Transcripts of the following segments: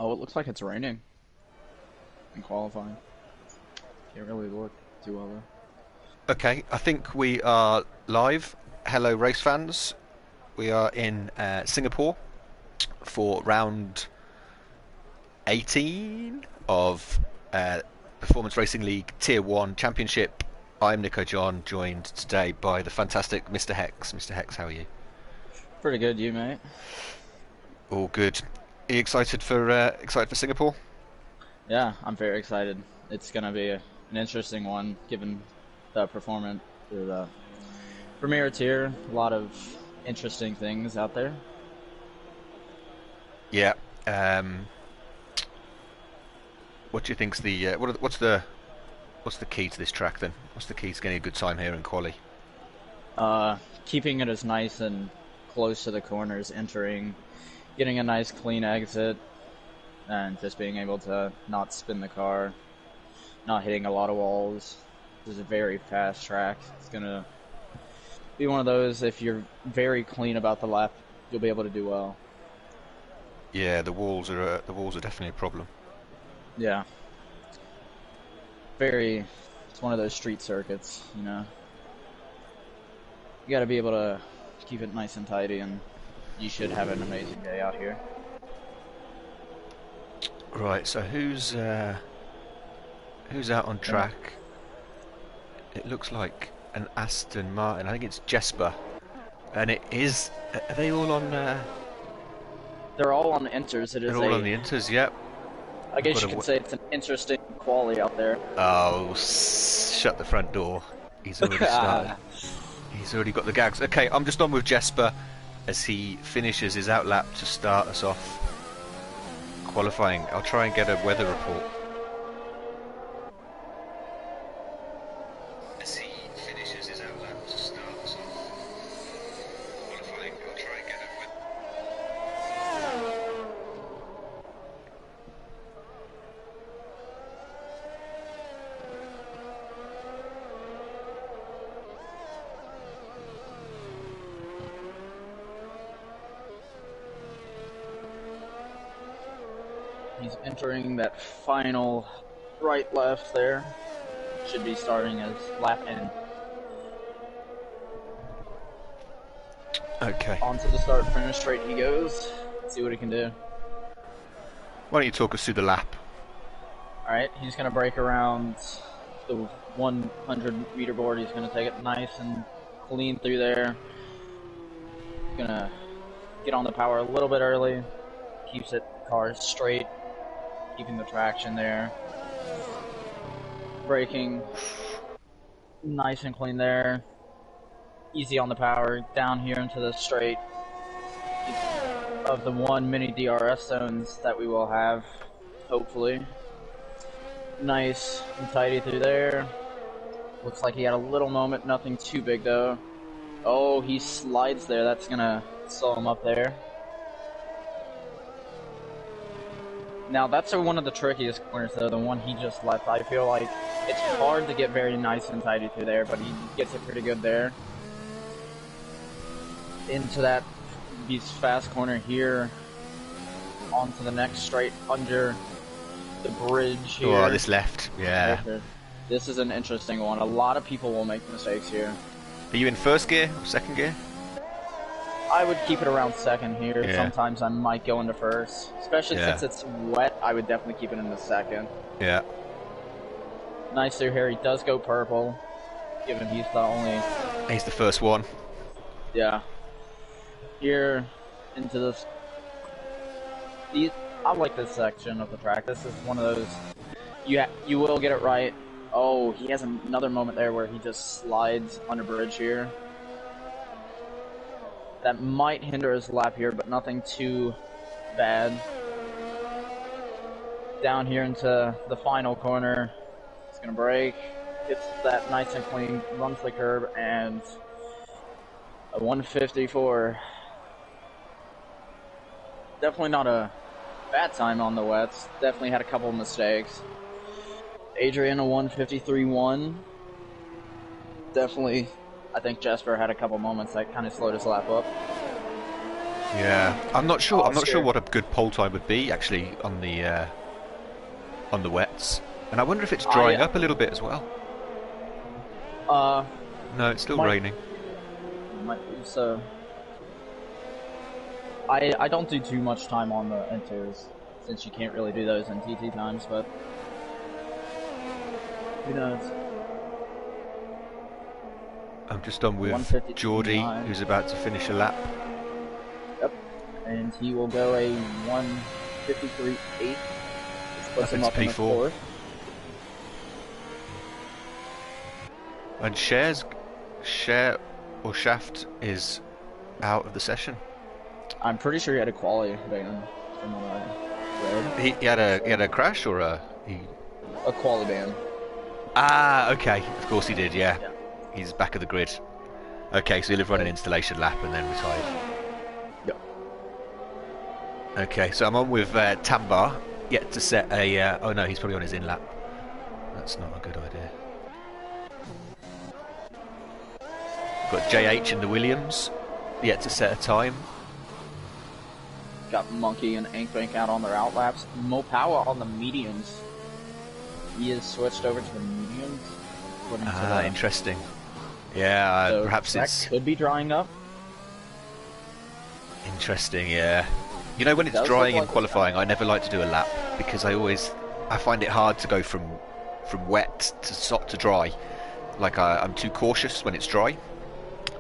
Oh, it looks like it's raining in qualifying. Can't really look too well though. Okay, I think we are live. Hello, race fans. We are in Singapore for round 18 of Performance Racing League Tier 1 Championship. I'm Nico John, joined today by the fantastic Mr. Hex. Mr. Hex, how are you? Pretty good, you mate. All good. Are you excited for Singapore? Yeah, I'm very excited. It's gonna be an interesting one, given the performance or the premier tier. A lot of interesting things out there. Yeah. What do you think's the what's the key to this track then? What's the key to getting a good time here in quali? Keeping it as nice and close to the corners, entering, getting a nice clean exit, and just being able to not spin the car, not hitting a lot of walls. This is a very fast track. It's gonna be one of those, if you're very clean about the lap, you'll be able to do well. Yeah, the walls are definitely a problem. Yeah. It's one of those street circuits, you know. You gotta be able to keep it nice and tidy, and you should have an amazing day out here. Right, so who's out on track? It looks like an Aston Martin. I think it's Jesper, and it is. Are they all on? They're all on the inters. They're all on the inters. Yep. I guess you could say it's an interesting quality out there. Oh, shut the front door. He's already started. He's already got the gags. Okay, I'm just on with Jesper as he finishes his outlap to start us off qualifying. I'll try and get a weather report. As he finishes his outlap to start us off qualifying, I'll try and get a weather. He's entering that final right left there. Should be starting his lap in. Okay. Onto the start finish straight he goes. Let's see what he can do. Why don't you talk us through the lap? Alright, he's going to break around the 100 meter board. He's going to take it nice and clean through there. Going to get on the power a little bit early. Keeps it car straight. Keeping the traction there. Braking. Nice and clean there. Easy on the power. Down here into the straight of the one mini DRS zones that we will have, hopefully. Nice and tidy through there. Looks like he had a little moment, nothing too big though. Oh, he slides there. That's gonna slow him up there. Now that's one of the trickiest corners though, the one he just left. I feel like it's hard to get very nice and tidy through there, but he gets it pretty good there. Into that fast corner here, onto the next straight under the bridge here. Oh, this left, yeah. This is an interesting one. A lot of people will make mistakes here. Are you in first gear or second gear? I would keep it around second here. Yeah. Sometimes I might go into first. Especially since it's wet, I would definitely keep it in the second. Yeah. Nice through here. He does go purple, given he's the only... He's the first one. Yeah. Here, into this... I like this section of the track. This is one of those... You will get it right. Oh, he has another moment there where he just slides under bridge here. That might hinder his lap here, but nothing too bad. Down here into the final corner. He's going to brake. Gets that nice and clean. Runs the curb and a 154. Definitely not a bad time on the wets. Definitely had a couple of mistakes. Adrian a 153.1. Definitely, I think Jesper had a couple moments that kind of slowed his lap up. Yeah, I'm not sure. I'm not sure Oscar. what a good pole time would be actually on the wets, and I wonder if it's drying I up a little bit as well. uh No, it's still might raining. might be so. I don't do too much time on the inters since you can't really do those in TT times, but who knows? I'm just on with 152.9. Geordie, who's about to finish a lap. Yep, and he will go a 153.8, which puts Up him into up in the P4. fourth. And Share or Shaft is out of the session. I'm pretty sure he had a quality ban from what I read. He had a crash or A quality ban. Ah, okay. Of course he did. Yeah, Yeah. he's back of the grid. Okay, so he'll have run an installation lap and then retired. Yep. Okay, so I'm on with Tambar, yet to set a... oh no, he's probably on his in-lap. That's not a good idea. Got JH in the Williams, yet to set a time. Got Monkey and Ankbank out on their outlaps. Mopawa on the mediums. He is switched over to the mediums. Ah, interesting. Yeah, So perhaps that it's... could be drying up. Interesting, yeah. You know, when it's Does drying look in like qualifying, I never like to do a lap because I find it hard to go from wet to dry. Like I'm too cautious when it's dry.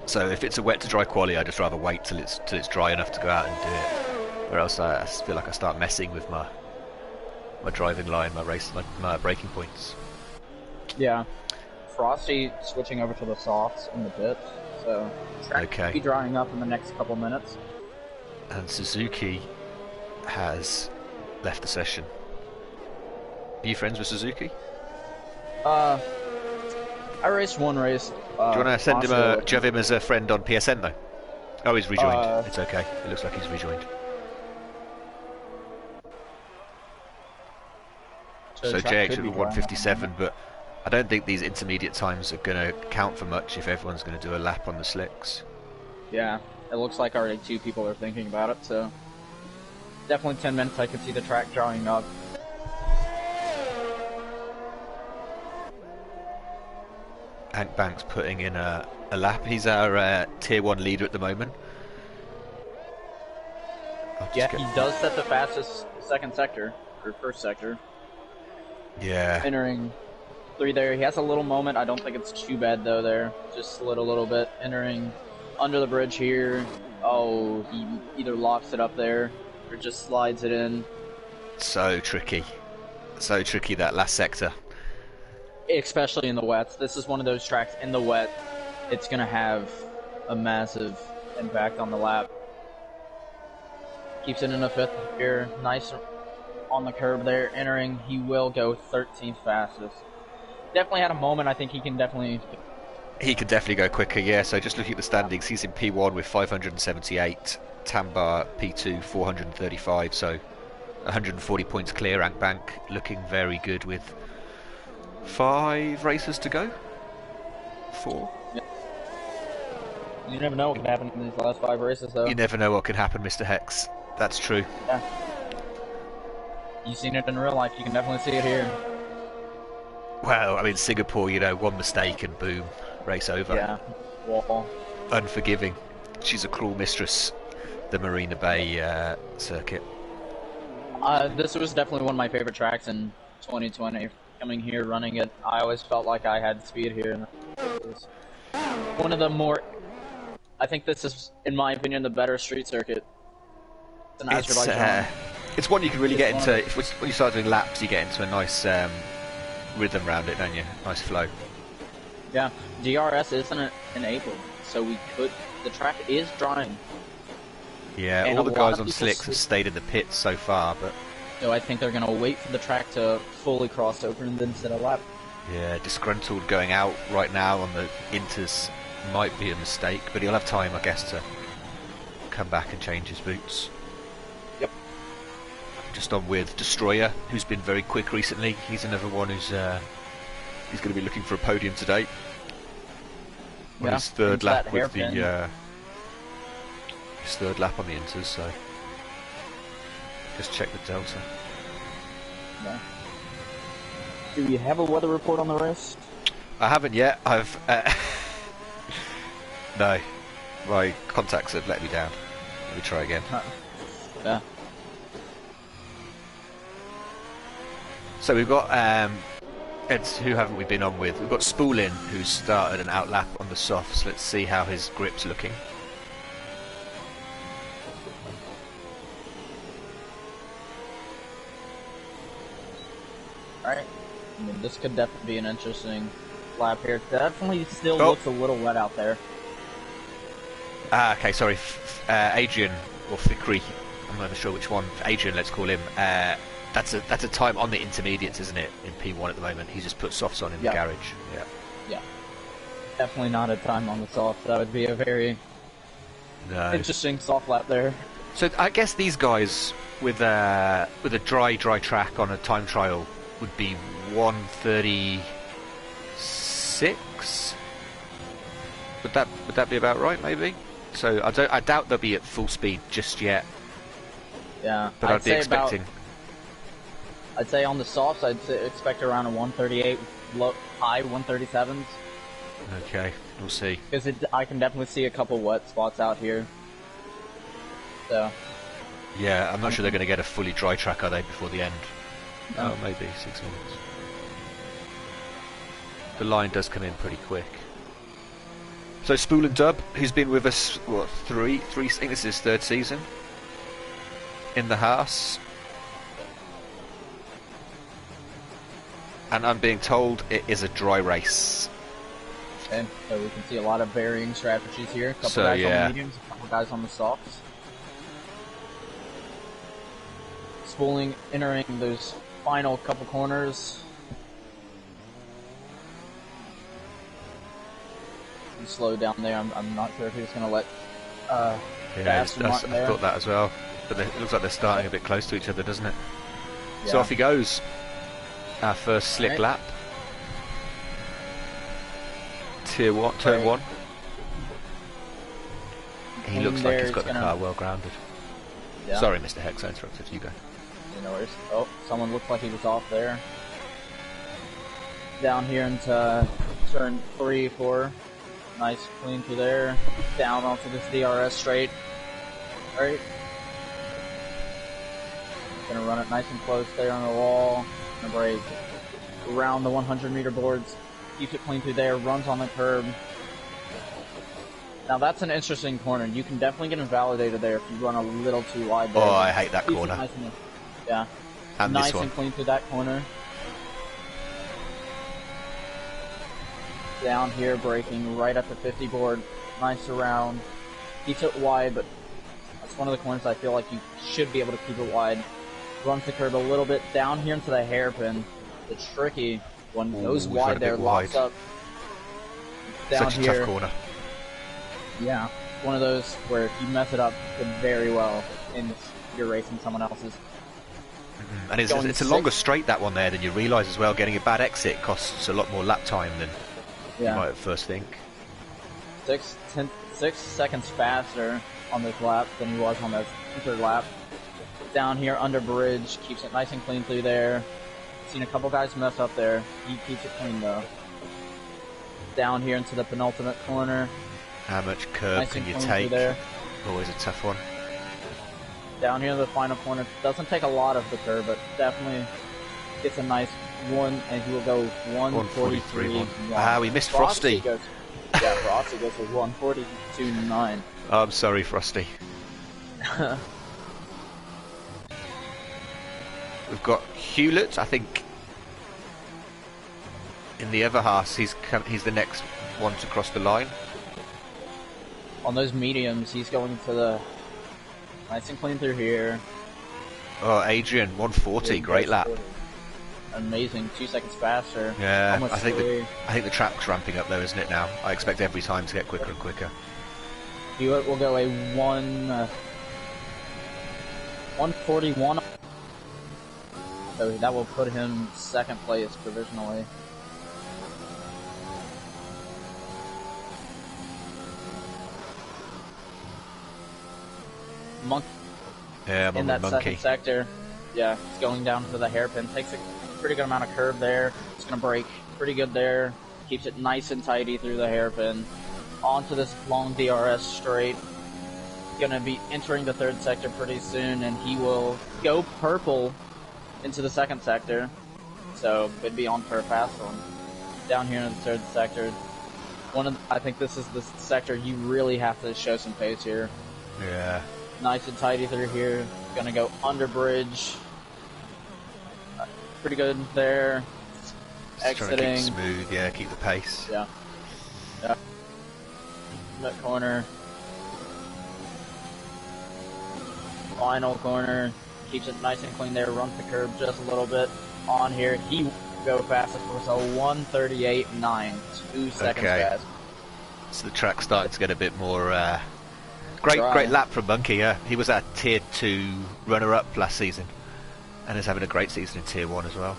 So if it's a wet to dry quali, I just rather wait till it's dry enough to go out and do it. Or else I feel like I start messing with my driving line, my braking points. Yeah. Frosty switching over to the softs in the pits. So track Okay. could be drying up in the next couple minutes. And Suzuki has left the session. Are you friends with Suzuki? I raced one race. Do you want to send him Moscow. do you have him as a friend on PSN though? Oh, he's rejoined. It's okay. It looks like he's rejoined. So the track JH could at be the drying up in a 157, moment. but I don't think these intermediate times are going to count for much if everyone's going to do a lap on the slicks. Yeah, it looks like already 2 people are thinking about it, so definitely 10 minutes I could see the track drying up. Ankbank's putting in a lap. He's our tier 1 leader at the moment. Yeah, he does set the fastest second sector, or first sector. Yeah. Entering 3 there. He has a little moment. I don't think it's too bad though there. Just slid a little bit. Entering under the bridge here. Oh, he either locks it up there or just slides it in. So tricky. So tricky, that last sector. Especially in the wets. This is one of those tracks in the wet. It's going to have a massive impact on the lap. Keeps it in the 5th here. Nice on the curb there. Entering, he will go 13th fastest. Definitely had a moment. I think he can definitely... He could definitely go quicker, yeah. So just looking at the standings, he's in P1 with 578. Tambar P2 435. So 140 points clear. Ankbank looking very good with 5 races to go. 4. You never know what can happen in these last 5 races, though. You never know what can happen, Mr. Hex. That's true. Yeah. You've seen it in real life. You can definitely see it here. Well, I mean, Singapore, you know, one mistake and boom, race over. Yeah. Wall. Unforgiving. She's a cruel mistress, the Marina Bay circuit. This was definitely one of my favorite tracks in 2020. Coming here, running it, I always felt like I had speed here. It was one of the more... I think this is, in my opinion, the better street circuit than Azerbaijan. It's one you can really get into. When you start doing laps, you get into a nice rhythm around it, don't you? Nice flow. Yeah, DRS isn't enabled, so the track is drying. Yeah, And all the a lot guys of on people slicks have stayed in the pits so far, but So I think they're going to wait for the track to fully cross over and then set a lap. yeah, disgruntled going out right now on the inters might be a mistake, but he'll have time, I guess, to come back and change his boots. Yep. Just on with Destroyer, who's been very quick recently. He's another one who's he's going to be looking for a podium today. On Yeah, his third into that lap with the hairpin. his third lap on the inters, so just check the delta. Yeah. Do you have a weather report on the race? I haven't yet. I've no, my contacts have let me down. Let me try again. Yeah. So we've got who haven't we been on with? We've got Spoolin, who's started an outlap on the softs. Let's see how his grip's looking. Alright. I mean, this could definitely be an interesting lap here. Definitely still looks a little wet out there. Ah, okay, sorry. Adrian, or Fikri, I'm not sure which one. Adrian, let's call him. That's a time on the intermediates, isn't it? In P1 at the moment. He's just put softs on in the garage. Yeah. Yeah. Definitely not a time on the soft. That would be a very interesting soft lap there. So I guess these guys with a dry track on a time trial would be 1:36. Would that be about right? Maybe. So I doubt they'll be at full speed just yet. Yeah, but I'd be expecting. I'd say on the softs, expect around a 138, high 137s. Okay, we'll see. Because I can definitely see a couple wet spots out here. So. Yeah, I'm not sure they're going to get a fully dry track, are they, before the end? No. Oh, maybe 6 minutes. The line does come in pretty quick. So Spool and Dub, who's been with us, what, three? I think this is his third season in the Haas. And I'm being told it is a dry race. Okay, so we can see a lot of varying strategies here. A couple guys on the mediums, a couple guys on the softs. Spooling entering those final couple corners. He slowed down there. I'm not sure if he's going to let I thought that as well. But it looks like they're starting a bit close to each other, doesn't it? Yeah. So off he goes. Our first slick lap. Turn 1. He looks like he's got the car well grounded. Yeah. Sorry, Mr. Hex, I interrupted. You go. No worries. Oh, someone looked like he was off there. Down here into turn 3, 4. Nice clean through there. Down onto this DRS straight. Alright. Gonna run it nice and close there on the wall. Gonna brake around the 100-meter boards. Keeps it clean through there. Runs on the curb. Now that's an interesting corner. You can definitely get invalidated there if you run a little too wide there. Oh, I hate that corner. Nice and nice and clean through that corner. Down here, braking right at the 50 board. Nice around. Keeps it wide, but that's one of the corners I feel like you should be able to keep it wide. Runs the curb a little bit down here into the hairpin. It's tricky. One goes wide there, locks up. Down Such a here. tough corner. Yeah, one of those where if you mess it up, could very well end your racing someone else's. And it's a longer straight, that one there, than you realise as well. Getting a bad exit costs a lot more lap time than you might at first think. 6 seconds faster on this lap than he was on that third lap. Down here under bridge, keeps it nice and clean through there. Seen a couple guys mess up there. He keeps it clean though. Down here into the penultimate corner. How much curb can you take? Always a tough one. Down here in the final corner, doesn't take a lot of the curb, but definitely gets a nice one, and he will go 143. We missed Frosty. Frosty goes to 142.9. Oh, I'm sorry, Frosty. We've got Hewlett, I think. In the other Haas, he's the next one to cross the line. On those mediums, he's going for the nice and clean through here. Oh, Adrian, 140, great lap. Amazing, 2 seconds faster. Yeah, I think the track's ramping up though, isn't it now? I expect every time to get quicker and quicker. Hewitt will go a 141. So that will put him second place provisionally. Monk Yeah, I'm in on that with second Monkey. sector. Yeah, it's going down to the hairpin. Takes a pretty good amount of curve there. It's going to brake pretty good there. Keeps it nice and tidy through the hairpin. Onto this long DRS straight. Going to be entering the third sector pretty soon, and he will go purple into the second sector. So could be on for a fast one. Down here in the third sector. I think this is the sector you really have to show some pace here. Yeah. Nice and tidy through here. Gonna go under bridge. Pretty good there. Just trying to keep Exiting. it smooth, yeah, keep the pace. Yeah. Yeah. That corner. Final corner. Keeps it nice and clean there. Runs the curb just a little bit. On here. He will go fastest for so 1:38.9. 2 seconds fast. So the track's starting to get a bit more great lap from Monkey, yeah. He was at Tier 2 runner-up last season and is having a great season in Tier 1 as well.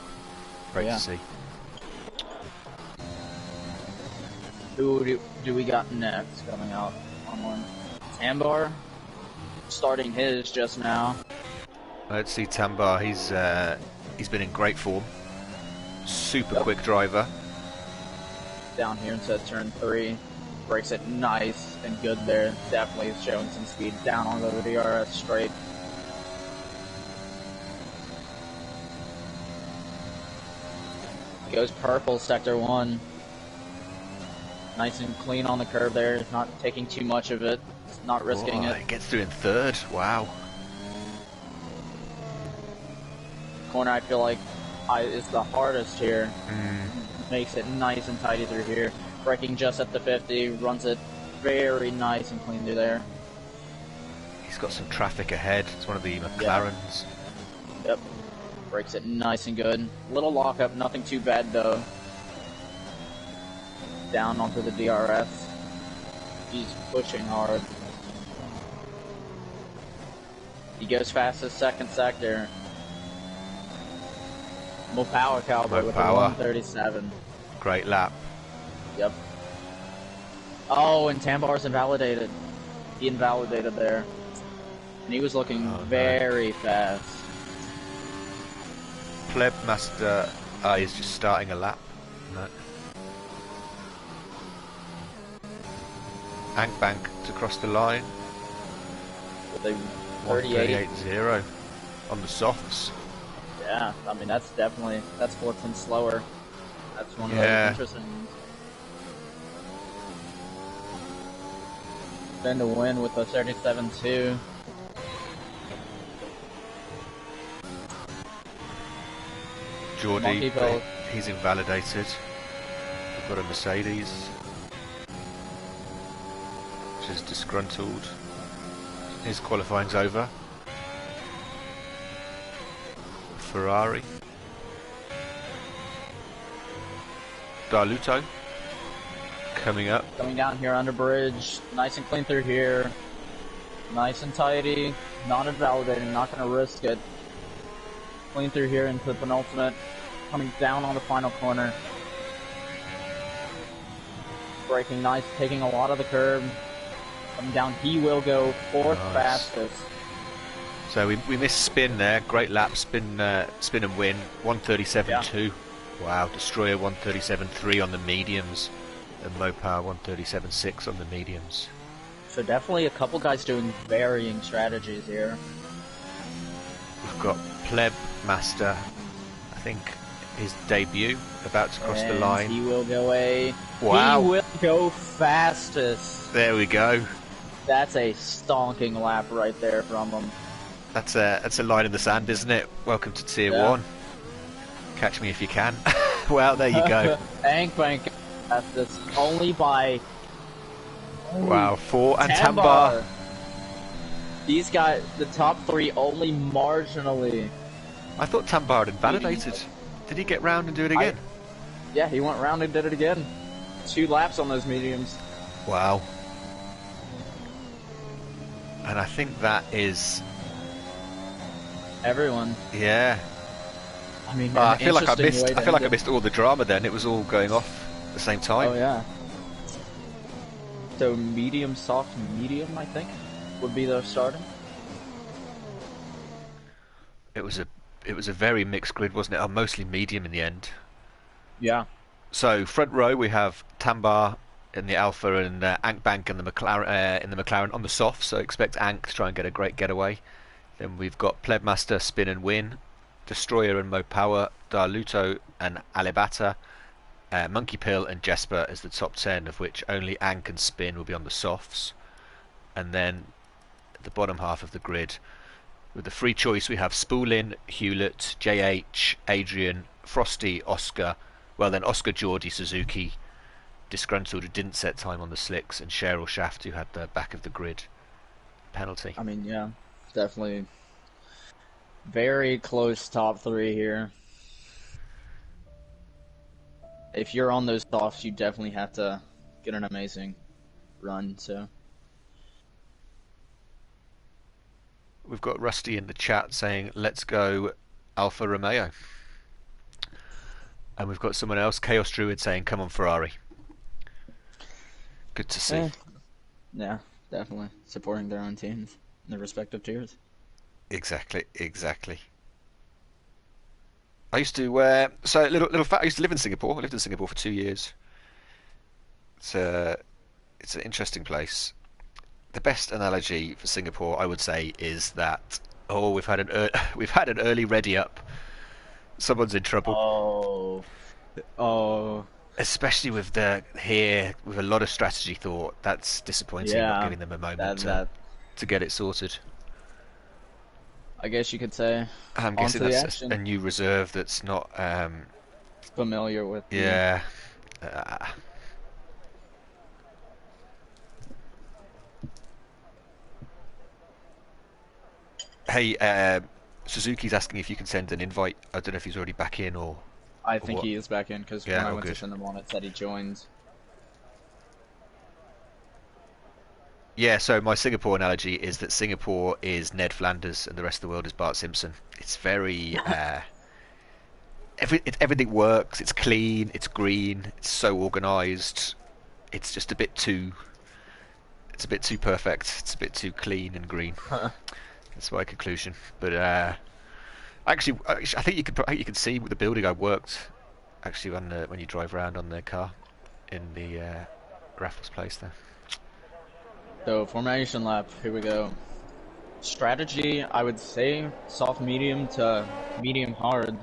Great to see. Who do we got next coming out on one? Tambar starting his just now. Let's see Tambar, he's been in great form. Super quick driver. Down here into turn 3. Breaks it nice and good there. Definitely showing some speed down on the DRS straight. Goes purple, sector 1. Nice and clean on the curb there. Not taking too much of it. Not risking it. It gets through in third. Wow. Corner I feel like is the hardest here. Makes it nice and tidy through here. Braking just at the 50, runs it very nice and clean through there. He's got some traffic ahead. It's one of the McLarens. Yep. Brakes it nice and good. Little lockup, nothing too bad though. Down onto the DRS. He's pushing hard. He goes fastest second sector. More power, Cowboy, with a 137. Great lap. Yep. Oh, and Tambar's invalidated. He invalidated there. And he was looking very fast. Pleb Master is just starting a lap. No. Ank Bank to cross the line. With a 38. 1:38.0 on the softs. Yeah, I mean that's 14 slower. That's one of those interesting ones. Then to win with the 37.2. Geordie, he's invalidated. We've got a Mercedes, which is disgruntled. His qualifying's over. Ferrari. Darluto coming up. Coming down here under bridge. Nice and clean through here. Nice and tidy. Not invalidating, not going to risk it. Clean through here into the penultimate. Coming down on the final corner. Braking nice, taking a lot of the curb. Coming down, he will go fourth fastest. So we missed spin there. Great lap, spin and win. 1:37.2. Wow, Destroyer 1:37.3 on the mediums, and Mopar 1:37.6 on the mediums. So definitely a couple guys doing varying strategies here. We've got Pleb Master, I think his debut, about to cross the line. He will go He will go fastest. There we go. That's a stonking lap right there from him. That's a line in the sand, isn't it? Welcome to Tier 1. Catch me if you can. Well, there you go. Ank Bank fastest only by... Wow, 4 and Tambar. These guys, the top 3 only marginally. I thought Tambar had invalidated. Did he get round and do it again? Yeah, he went round and did it again. 2 laps on those mediums. Wow. And I think that is... everyone. Yeah. I mean, I feel like I missed all the drama then. It was all going off at the same time. Oh yeah. So medium, soft, medium, I think, would be the starting. It was a very mixed grid, wasn't it? Oh, mostly medium in the end. Yeah. So front row we have Tambar in the Alpha and Ank Bank in the McLaren on the soft. So expect Ank to try and get a great getaway. Then we've got Plebmaster, Spin and Win, Destroyer and Mo Power, Darluto and Alibata, Monkey Pill and Jesper as the top 10, of which only Ank and Spin will be on the softs. And then at the bottom half of the grid, with the free choice, we have Spoolin, Hewlett, JH, Adrian, Frosty, Oscar. Well, then Oscar, Geordie, Suzuki, Disgruntled, who didn't set time on the slicks, and Cheryl Shaft, who had the back of the grid penalty. I mean, yeah, definitely very close top 3 here. If you're on those softs, you definitely have to get an amazing run, so. We've got Rusty in the chat saying, let's go Alfa Romeo. And we've got someone else, Chaos Druid, saying, come on Ferrari. Good to see. Yeah, definitely. Supporting their own teams in their respective tiers. Exactly. I used to, so little fact, I used to live in Singapore. I lived in Singapore for 2 years. It's an interesting place. The best analogy for Singapore, I would say, is that we've had an early ready up. Someone's in trouble. Oh. Especially with a lot of strategy thought. That's disappointing. Yeah, Not giving them a moment to get it sorted. I guess you could say. I'm guessing that's a new reserve that's not familiar with. Yeah. Hey, Suzuki's asking if you can send an invite. I don't know if he's already back in or. I think he is back in because when I went good. to send him on, it said he joined. Yeah, so my Singapore analogy is that Singapore is Ned Flanders and the rest of the world is Bart Simpson. It's very everything works. It's clean. It's green. It's so organised. It's just a bit too. It's a bit too perfect. It's a bit too clean and green. That's my conclusion. But actually, I think you can see with the building I worked. Actually, when you drive around on their car in the Raffles place there. So formation lap, here we go. Strategy, I would say soft medium to medium hard.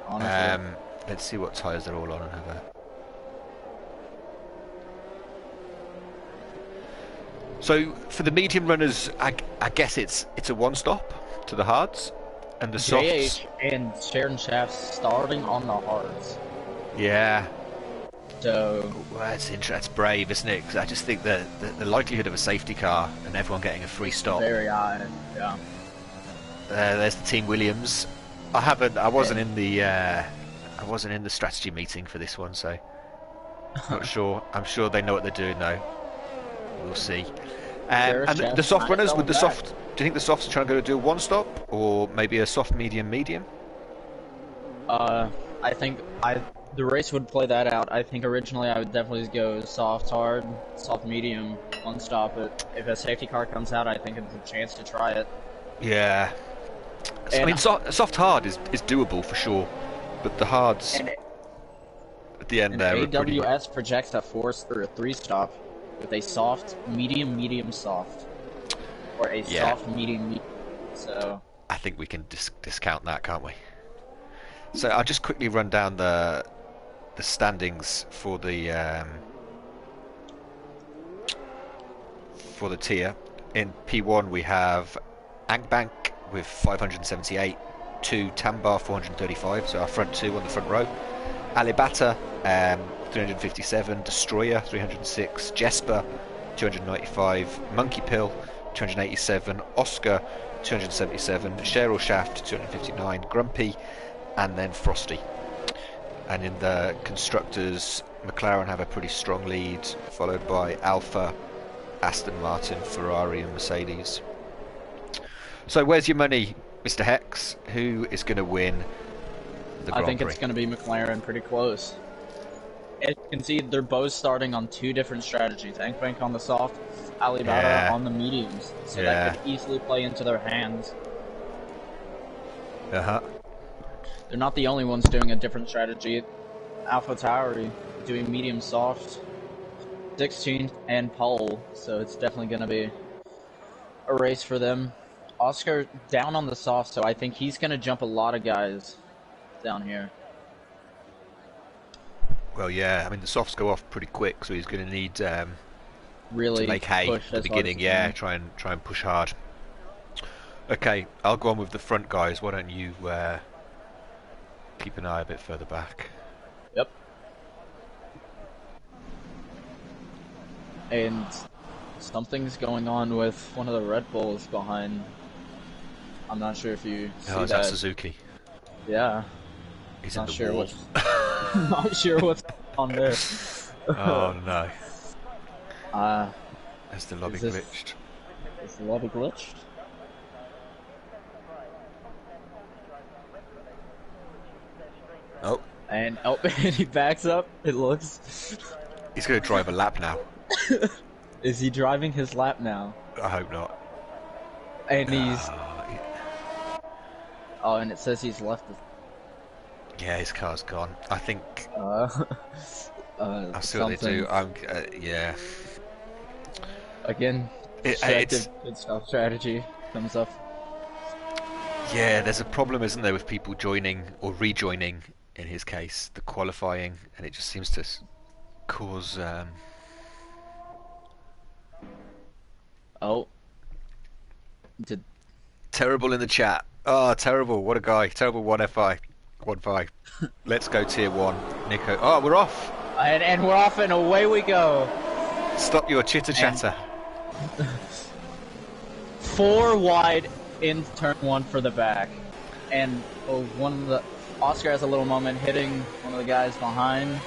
Honestly. Let's see what tyres they're all on and have a. So for the medium runners, I guess it's a one stop to the hards, and the softs. JH and Sharon Shafts starting on the hards. Yeah. So that's brave, isn't it? Because I just think that the likelihood of a safety car and everyone getting a free stop. Very high. Yeah. There's the Team Williams. I wasn't in the strategy meeting for this one, so not sure. I'm sure they know what they're doing though. We'll see. And the soft runners with the soft. Do you think the softs are trying to do a one stop or maybe a soft medium? I think the race would play that out. I think originally I would definitely go soft hard, soft medium, one stop. But if a safety car comes out, I think it's a chance to try it. Yeah. I mean, soft hard is doable for sure, but the hards at the end there. AWS projects a 4 or a 3 stop with a soft, medium, soft, or a soft, medium. So I think we can discount that, can't we? So I'll just quickly run down the standings for the tier. In P1 we have Ankbank with 578, 2 Tambar 435, so our front two on the front row. Alibata 357, Destroyer 306, Jesper 295, Monkey Pill 287, Oscar 277, Cheryl Shaft 259, Grumpy, and then Frosty. And in the constructors, McLaren have a pretty strong lead, followed by Alfa, Aston Martin, Ferrari and Mercedes. So where's your money, Mr. Hex? Who is going to win the Grand Prix? I think it's going to be McLaren, pretty close. As you can see, they're both starting on 2 different strategies. Ankbank on the soft, Alibaba on the mediums. So that could easily play into their hands. Uh-huh. They're not the only ones doing a different strategy. Alpha Tauri doing medium soft, 16 and pole, so it's definitely going to be a race for them. Oscar down on the soft, so I think he's going to jump a lot of guys down here. Well, yeah, I mean, the softs go off pretty quick, so he's going to need Really to make hay push at the as hard as beginning. he Yeah, can. try and push hard. Okay, I'll go on with the front guys. Why don't you keep an eye a bit further back? Yep. And something's going on with one of the Red Bulls behind. I'm not sure if you see Oh, is that Suzuki? Yeah. He's Not in the sure wall. Not sure what's on there. Oh no. Has the lobby is glitched? Is the lobby glitched? Oh. And he backs up, it looks. He's going to drive a lap now. Is he driving his lap now? I hope not. And he's... Oh, and it says he's left. Yeah, his car's gone. I think... I'll see what they do. Yeah. Again, it's pit stop strategy comes up. Yeah, there's a problem, isn't there, with people joining or rejoining, in his case, the qualifying, and it just seems to cause... Oh. Terrible in the chat. Oh, terrible. What a guy. Terrible 1FI. 1-5. Let's go tier 1. Nico. Oh, we're off. And we're off and away we go. Stop your chitter chatter. 4 wide in turn 1 for the back. And Oscar has a little moment hitting one of the guys behind.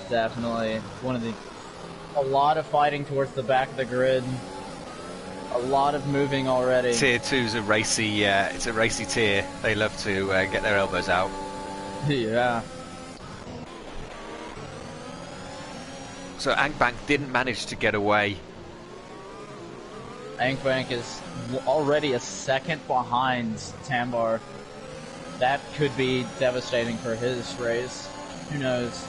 Definitely a lot of fighting towards the back of the grid. A lot of moving already. Tier 2's a racy, it's a racy tier. They love to get their elbows out. Yeah. So Angbank didn't manage to get away. Angbank is already a second behind Tambar. That could be devastating for his race. Who knows?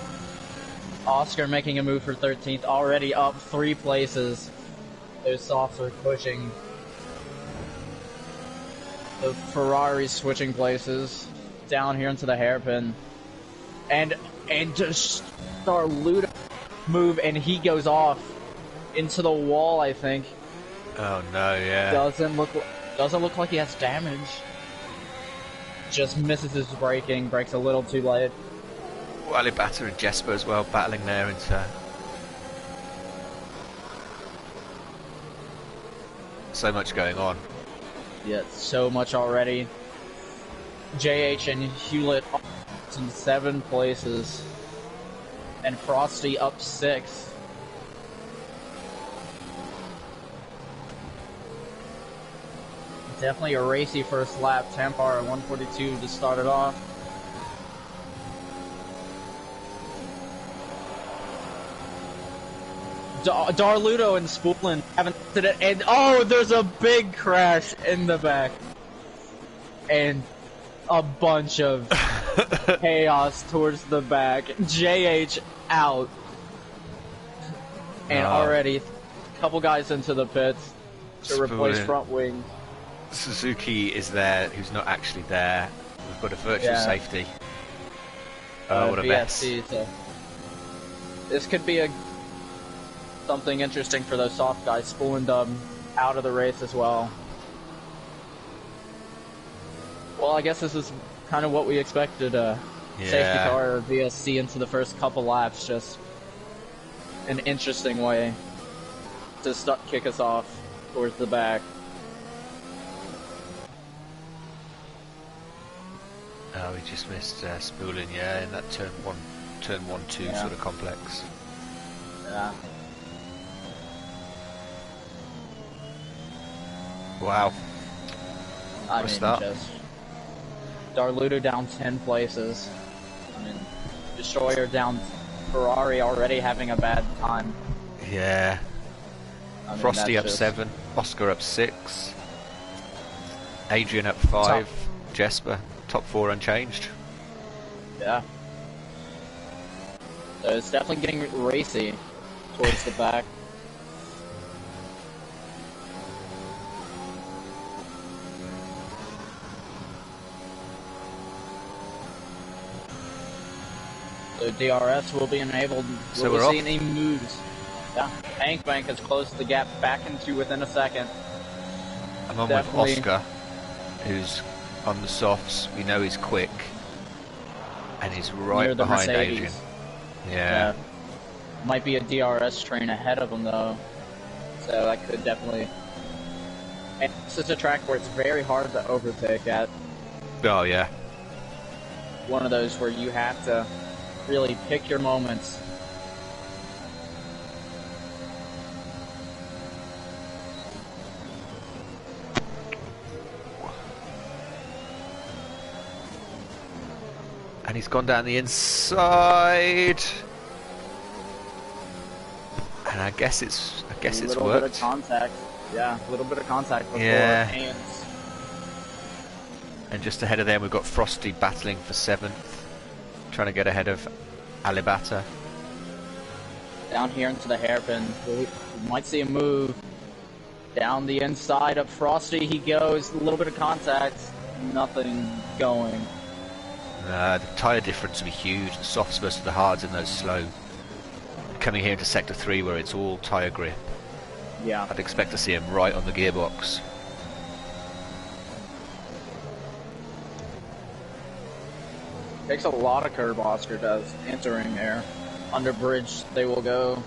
Oscar making a move for 13th, already up 3 places. Those softs are pushing. The Ferrari's switching places down here into the hairpin. And just Darluda move and he goes off into the wall, I think. Oh no, yeah. Doesn't look like he has damage. Just misses his braking, brakes a little too late. Alibata and Jesper as well, battling there into... So much going on. Yeah, so much already. JH and Hewlett in 7 places. And Frosty up 6. Definitely a racy first lap. Tampar at 142 to start it off. Darludo and Spoolin haven't did it, and oh, there's a big crash in the back, and a bunch of chaos towards the back. JH out, and already a couple guys into the pits to replace front wing. Suzuki is there, who's not actually there. We've got a virtual safety. Oh, what a mess! So this could be something interesting for those soft guys. Spool and Dub out of the race as well. Well, I guess this is kind of what we expected. Safety car or VSC into the first couple laps. Just an interesting way to kick us off towards the back. Oh, we just missed Spoolin, in that turn 1-2 sort of complex. Yeah. Wow. I mean, just Darludo down 10 places. I mean, Destroyer down, Ferrari already having a bad time. Yeah. I mean, Frosty up 7, Oscar up 6. Adrian up 5, Jesper top 4 unchanged. Yeah. So it's definitely getting racy towards the back. So DRS will be enabled. So we'll we're see off. any moves. Yeah, Bank has closed the gap back into within a second. I'm on Definitely. with Oscar, who's on the softs. We know he's quick, and he's right Near the behind Mercedes. Adrian. Yeah. Might be a DRS train ahead of him though, so that could definitely. And this is a track where it's very hard to overtake at. Oh yeah. One of those where you have to really pick your moments. And he's gone down the inside. And I guess it's A worked. little bit of contact. Yeah, a little bit of contact before hands. And just ahead of them we've got Frosty battling for 7th, trying to get ahead of Alibata. Down here into the hairpin, we might see a move. Down the inside of Frosty he goes, a little bit of contact, nothing going. The tyre difference will be huge, the softs versus the hards in those slow. Coming here into sector 3 where it's all tyre grip, Yeah. I'd expect to see him right on the gearbox. Takes a lot of curb, Oscar does, entering there. Under bridge they will go.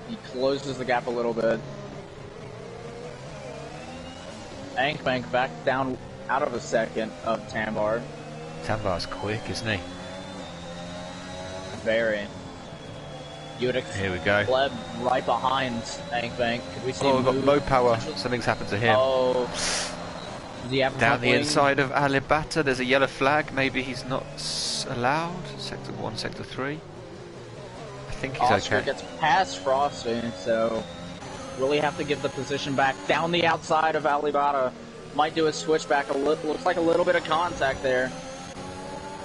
He closes the gap a little bit. Bank back down out of a second of Tambar. Tambar's quick, isn't he? Very. You would Here we go. Pleb right behind Bank. Could we see Oh, him we've got move? low power. Something's happened to him. Oh. Does he have a Down front the wing? inside of Alibata, there's a yellow flag. Maybe he's not allowed. Sector 1, Sector 3. I think he's Oscar okay. gets past Frosty, so really have to give the position back. Down the outside of Alibata. Might do a switchback. Looks like a little bit of contact there.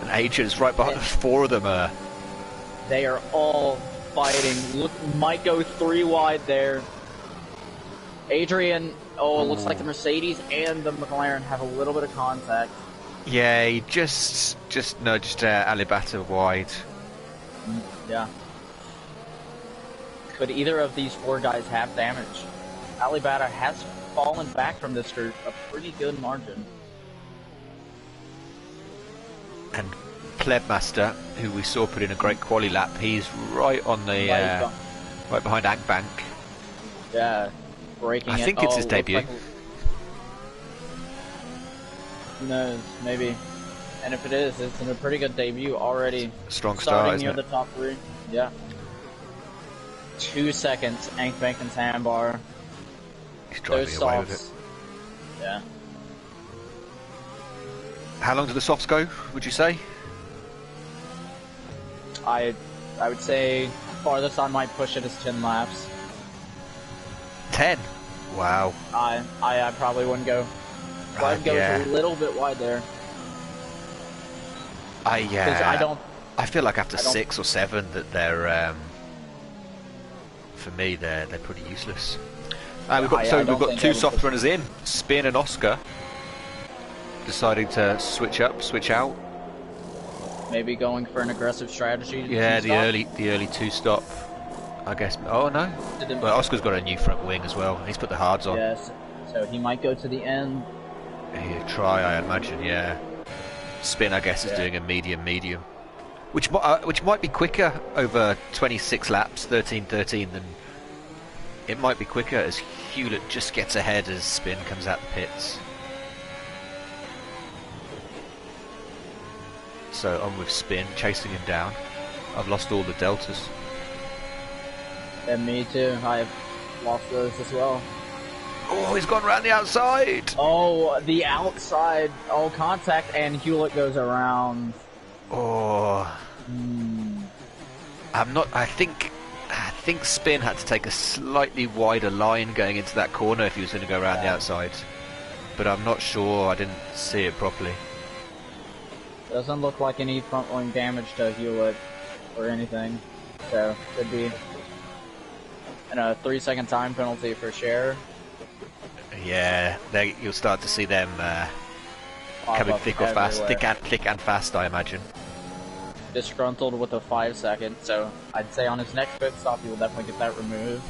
And Adrian's right behind. 4 of them are. They are all fighting. Might go 3 wide there. Adrian, it looks like the Mercedes and the McLaren have a little bit of contact. Yeah, he just nudged Alibata wide. Yeah. Could either of these 4 guys have damage? Alibata has fallen back from this for a pretty good margin. And Plebmaster, who we saw put in a great quali lap, he's right on the right behind Agbank. Yeah, breaking I it. think it's his debut. Like who knows? Maybe. And if it is, it's a pretty good debut already. Strong start, Starting isn't near it? the top 3. Yeah. 2 seconds, Bank and Tambar. He's driving away with it. Yeah. How long do the softs go, would you say? I would say farthest I might push it is 10 laps. 10? Wow. I probably wouldn't go. I'd go a little bit wide there. I feel like after 6 or 7 that they're for me they're pretty useless. We've got 2 soft runners in. Spin and Oscar deciding to switch up, switch out. Maybe going for an aggressive strategy. Yeah, the early 2-stop. I guess. Oh no. Well, Oscar's got a new front wing as well. He's put the hards on. Yes. So he might go to the end. He'll try, I imagine. Yeah. Spin, I guess, is doing a medium, which might be quicker over 26 laps, 13-13 than. It might be quicker as Hewlett just gets ahead as Spin comes out the pits. So on with Spin, chasing him down. I've lost all the deltas. And me too. I've lost those as well. Oh, he's gone around the outside! Oh, the outside. Oh, contact, and Hewlett goes around. Oh. I think Spin had to take a slightly wider line going into that corner if he was going to go around the outside. but I'm not sure. I didn't see it properly. Doesn't look like any front wing damage to Hewlett or anything, so could be. And a 3-second time penalty for Cher. Yeah, you'll start to see them coming thick and fast, I imagine. Disgruntled with a 5-second, so I'd say on his next pit stop he will definitely get that removed.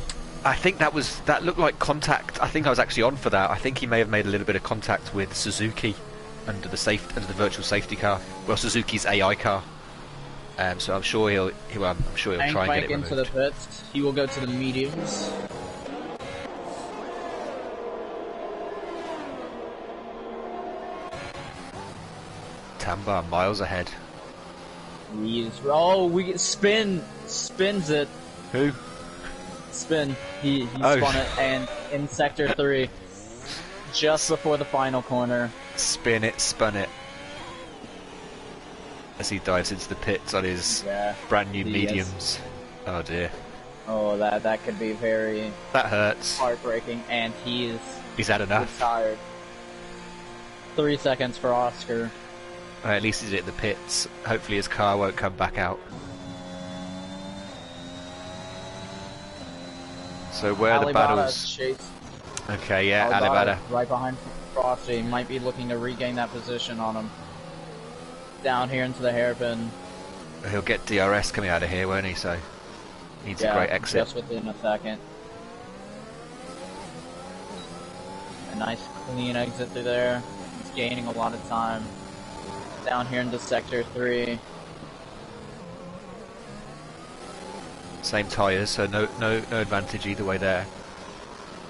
I think that looked like contact. I think I was actually on for that. I think he may have made a little bit of contact with Suzuki under the virtual safety car. Well, Suzuki's AI car. So I'm sure he'll try and get it removed. Into the pits. He will go to the mediums. Tambar miles ahead. Spins it. Who? Spin. He spun it, and in sector 3, just before the final corner. Spun it. As he dives into the pits on his brand new mediums. Oh dear. Oh, that could be very... That hurts. Heartbreaking, and he's had enough. Retired. 3 seconds for Oscar. At least he's at the pits. Hopefully his car won't come back out. So where are the battles? Okay, yeah, Alibaba. Right behind Frosty. Might be looking to regain that position on him. Down here into the hairpin. He'll get DRS coming out of here, won't he? So needs a great exit. Just within a second. A nice clean exit through there. He's gaining a lot of time. Down here into sector 3. Same tyres, so no advantage either way there.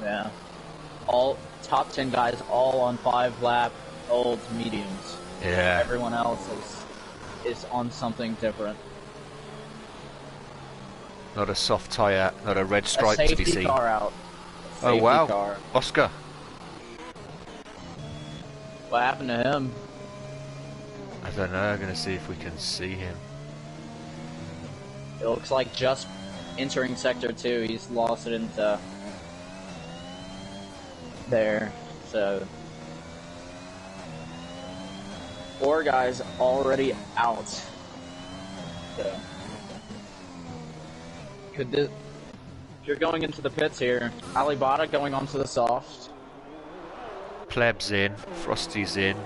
Yeah. All top 10 guys all on 5-lap old mediums. Yeah. Everyone else is on something different. Not a soft tyre, not a red stripe to be seen. Car out. Oh wow. Car. Oscar. What happened to him? I don't know, I'm going to see if we can see him. It looks like just entering sector 2, he's lost it into there, so 4 guys already out. So could this, if you're going into the pits here, Alibaba going onto the soft. Pleb's in, Frosty's in.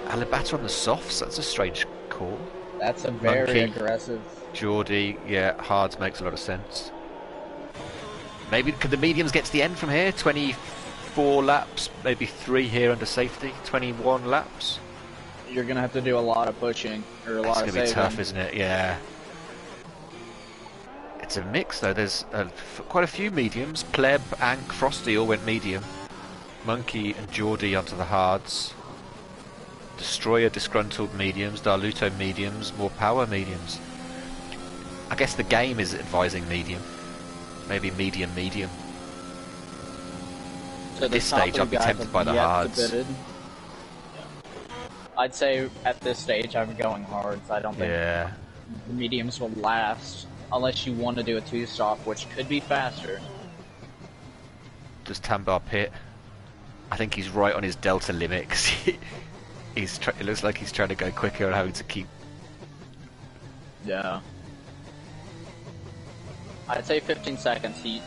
Alibaba on the softs, that's a strange call. That's a very aggressive. Geordie, yeah, hards makes a lot of sense. Maybe could the mediums get to the end from here? 24 laps, maybe 3 here under safety. 21 laps. You're gonna have to do a lot of pushing or a lot of saving. It's gonna be tough, isn't it? Yeah. It's a mix though. There's quite a few mediums. Pleb and Frosty all went medium. Monkey and Geordie onto the hards. Destroyer disgruntled mediums, Darluto mediums, more power mediums. I guess the game is advising medium. Maybe medium. So at this stage I'd be tempted by the hards. Yeah. I'd say at this stage I'm going hards. I don't think the mediums will last unless you want to do a 2-stop, which could be faster. Does Tambar pit? I think he's right on his delta limit. It looks like he's trying to go quicker and having to keep... Yeah. I'd say 15 seconds. He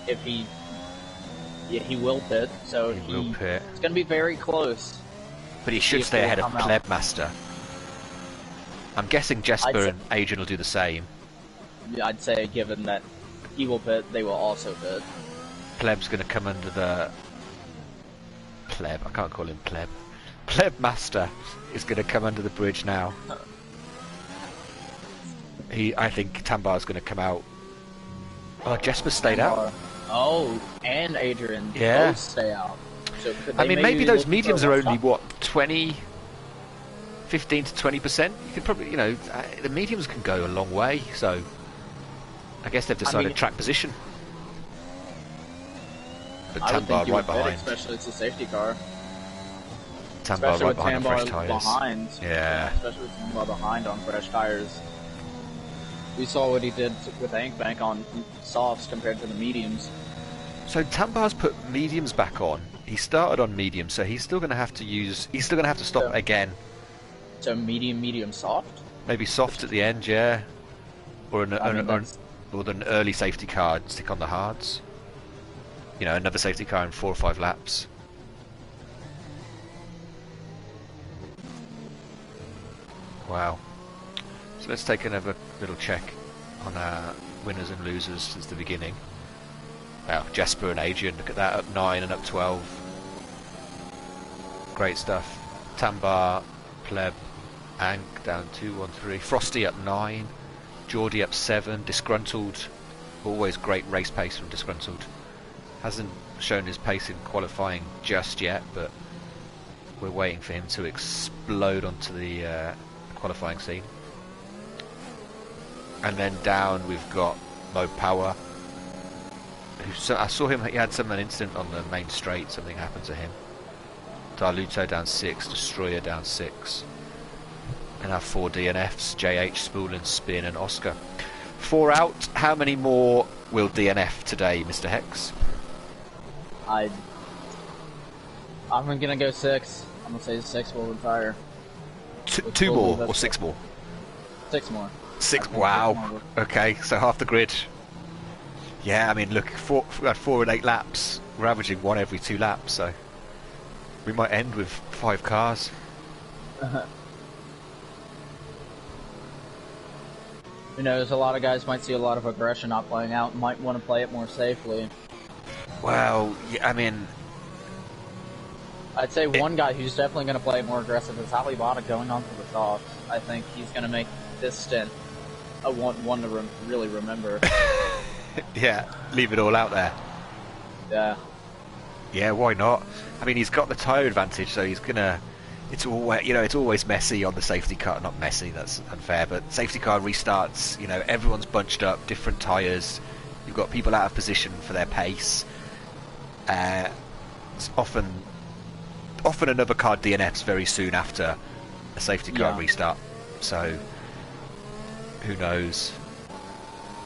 will pit, so he will pit. It's going to be very close. But he should stay ahead of Plebmaster. I'm guessing Jesper and Adrian will do the same. I'd say given that he will pit, they will also pit. Pleb's going to come under the... Pleb, I can't call him Pleb. Plebmaster is going to come under the bridge now. I think Tambar's going to come out. Oh, Jesper stayed out. Oh, and Adrian both stay out. So I mean, maybe those mediums are only what 15 to 20%. You could probably, the mediums can go a long way. So I guess they've decided track position. But Tambar right behind. Especially it's a safety car. Tambar right behind on fresh tyres. Yeah. Especially with Tambar behind on fresh tyres. We saw what he did with Ankbank on softs compared to the mediums. So Tambar's put mediums back on. He started on medium, so he's still going to have to use. He's still going to have to stop So, again. so medium, soft. Maybe soft at the end, yeah, or I mean, or an early safety car and stick on the hards. You know, another safety car in 4 or 5 laps. Wow. So let's take another little check on our winners and losers since the beginning. Wow, Jesper and Adrian, look at that, up 9 and up 12. Great stuff. Tambar, Pleb, Ank down 2, 1, 3. Frosty up 9. Geordie up 7. Disgruntled, always great race pace from Disgruntled. Hasn't shown his pace in qualifying just yet, but we're waiting for him to explode onto the qualifying scene. And then down we've got Mo Power. I saw him, he had an incident on the main straight, something happened to him. Darluto down 6, Destroyer down 6. And our 4 DNFs, JH, Spoolin, Spin and Oscar. 4 out, how many more will DNF today, Mr. Hex? I'm gonna go 6. I'm gonna say 6 will retire. 2 more or 6 more? 6 more. 6, wow. 6 more. Okay, so half the grid. Yeah, I mean, look, we had 4 and 8 laps. We're averaging 1 every 2 laps, so we might end with 5 cars. Who knows, a lot of guys might see a lot of aggression not playing out and might want to play it more safely. Well, yeah, I mean, I'd say one guy who's definitely going to play more aggressive is Alibaba going on to the softs. I think he's going to make this stint a one to really remember. yeah, leave it all out there. Yeah. Yeah, why not? I mean, he's got the tyre advantage, so he's gonna. It's always, you know, it's always messy on the safety car. Not messy, that's unfair. But safety car restarts. You know, everyone's bunched up, different tyres. You've got people out of position for their pace. It's often another car DNFs very soon after a safety car restart. So who knows?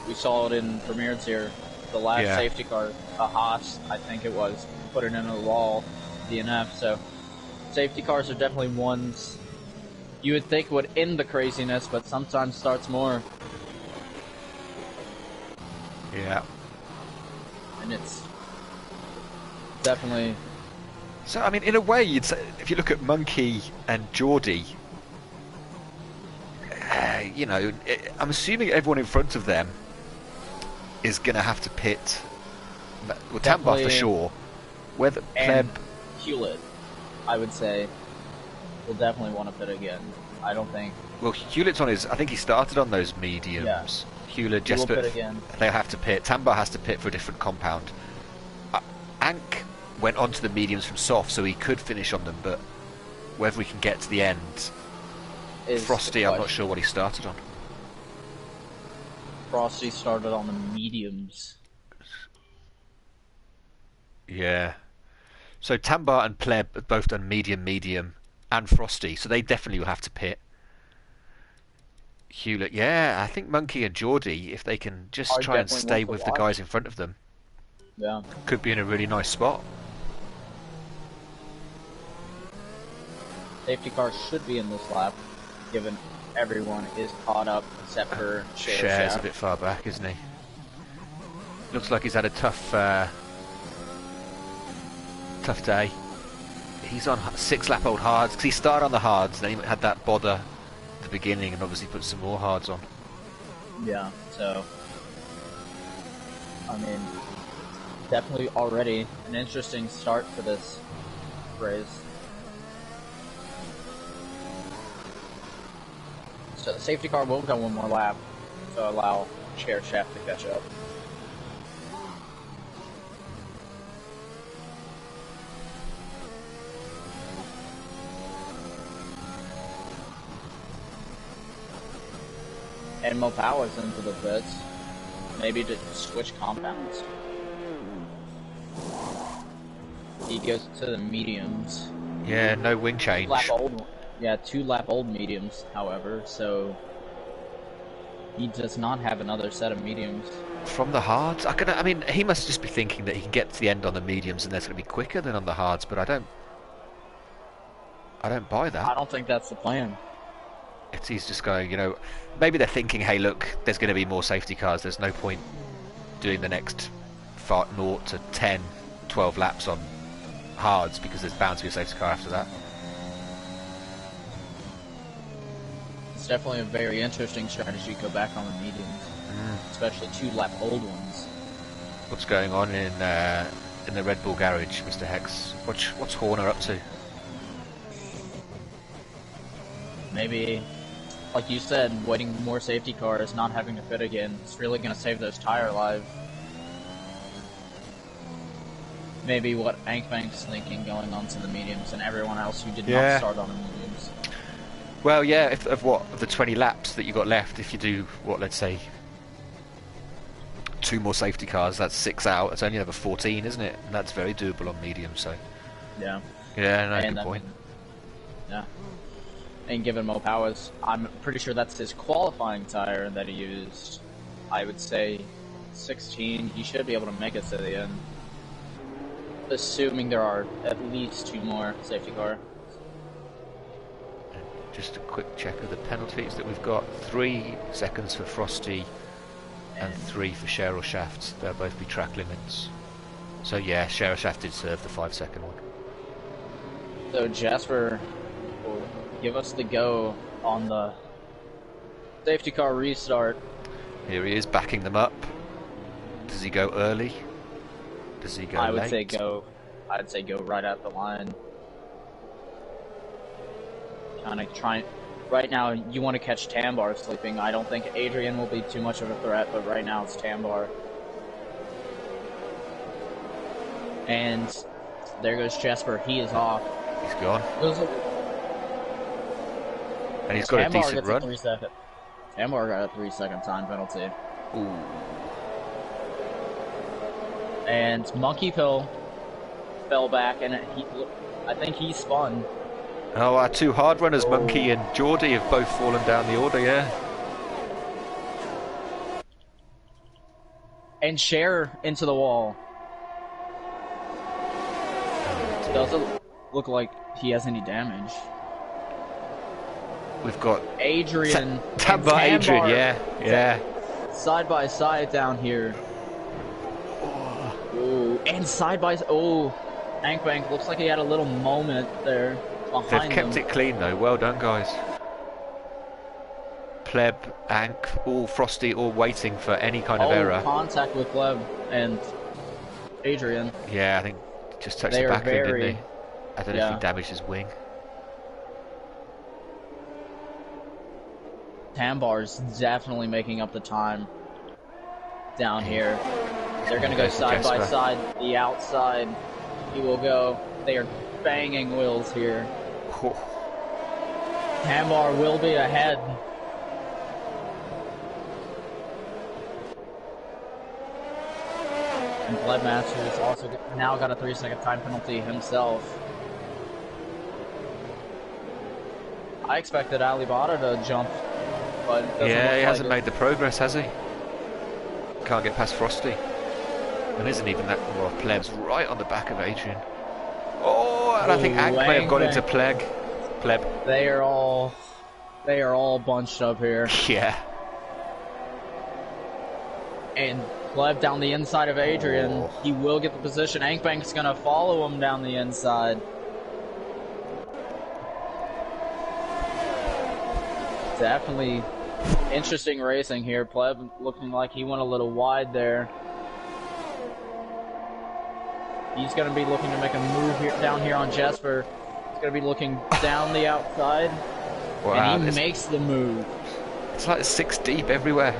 We saw it in Premieres here. The last safety car, a Haas, I think it was, put it into the wall, DNF. So safety cars are definitely ones you would think would end the craziness, but sometimes starts more. Yeah. And it's definitely. So I mean, in a way, you'd say if you look at Monkey and Geordie, you know, I'm assuming everyone in front of them is going to have to pit. Well, Tambar for sure. Whether Pleb, Hewlett, I would say, will definitely want to pit again. I don't think. Well, Hewlett's on his. I think he started on those mediums. Yeah. Hewlett, Jesper, pit again. They'll have to pit. Tambar has to pit for a different compound. Ank went onto the mediums from soft, so he could finish on them, but whether we can get to the end. Frosty, I'm not sure what he started on. Frosty started on the mediums. Yeah. So Tambar and Pleb have both done medium, and Frosty, so they definitely will have to pit. Hewlett, yeah, I think Monkey and Geordie, if they can just try and stay with the guys in front of them, could be in a really nice spot. Safety car should be in this lap, given everyone is caught up except for Cher's a bit far back, isn't he? Looks like he's had a tough day. He's on 6-lap-old hards, because he started on the hards, then he had that bother at the beginning, and obviously put some more hards on. Yeah, so I mean, definitely already an interesting start for this race. So the safety car will go one more lap to allow Chair Shaft to catch up. And Mo Power's into the pits. Maybe to switch compounds. He goes to the mediums. Yeah, no wing change. Yeah, 2 lap old mediums, however, so he does not have another set of mediums. From the hards? I mean, he must just be thinking that he can get to the end on the mediums and that's going to be quicker than on the hards, but I don't buy that. I don't think that's the plan. He's just going, maybe they're thinking, hey, look, there's going to be more safety cars. There's no point doing the next 0 to 10, 12 laps on hards because there's bound to be a safety car after that. It's definitely a very interesting strategy to go back on the mediums, especially 2-lap old ones. What's going on in the Red Bull garage, Mr. Hex? What's Horner up to? Maybe, like you said, waiting more safety cars, not having to pit again, it's really going to save those tire lives. Maybe what Ankbank's thinking going on to the mediums and everyone else who did not start on the mediums. Well, yeah, of the 20 laps that you got left, if you do, let's say, 2 more safety cars, that's 6 out. It's only another 14, isn't it? And that's very doable on medium, so... Yeah. Yeah, no, good point. Yeah. And given Mo Powers, I'm pretty sure that's his qualifying tire that he used. I would say 16, he should be able to make it to the end. Assuming there are at least 2 more safety cars. Just a quick check of the penalties that we've got. 3 seconds for Frosty and 3 for Cheryl Shaft. They'll both be track limits. So yeah, Cheryl Shaft did serve the 5-second one. So Jasper will give us the go on the safety car restart. Here he is backing them up. Does he go early? Does he go late? I'd say go right at the line. Kind of trying. Right now, you want to catch Tambar sleeping. I don't think Adrian will be too much of a threat, but right now it's Tambar. And there goes Jasper. He is off. He's gone. And he's got a decent run. Tambar got a 3-second time penalty. Ooh. And Monkey Pill fell back, and I think he spun. Oh, our 2 hard runners, Monkey and Geordie, have both fallen down the order, yeah. And Cher into the wall. Doesn't look like he has any damage. We've got Adrian. Tambar Adrian, yeah. Side by side down here. Ooh, and side by side. Oh, Ankbank looks like he had a little moment there. They've kept it clean though, well done guys. Pleb, Ank, all Frosty, all waiting for any kind of error. Contact with Pleb and Adrian. Yeah, I think just touched the back of him, didn't he? I don't know if he damaged his wing. Tambar's definitely making up the time down here. They're going to go side by side. The outside, he will go. They are banging wheels here. Tambar will be ahead. And Bloodmaster's also now got a 3-second time penalty himself. I expected Alibaba to jump, but it doesn't look he like hasn't made the progress, has he? Can't get past Frosty. And isn't even that well, Pleb's right on the back of Adrian. Oh, and I think Ank may have got into Pleb. They are all bunched up here. Yeah. And Pleb down the inside of Adrian. Oh. He will get the position. Ankbank's gonna follow him down the inside. Definitely interesting racing here. Pleb looking like he went a little wide there. He's going to be looking to make a move here down here on Jesper. He's going to be looking down the outside. Wow, and he makes the move. It's like 6 deep everywhere.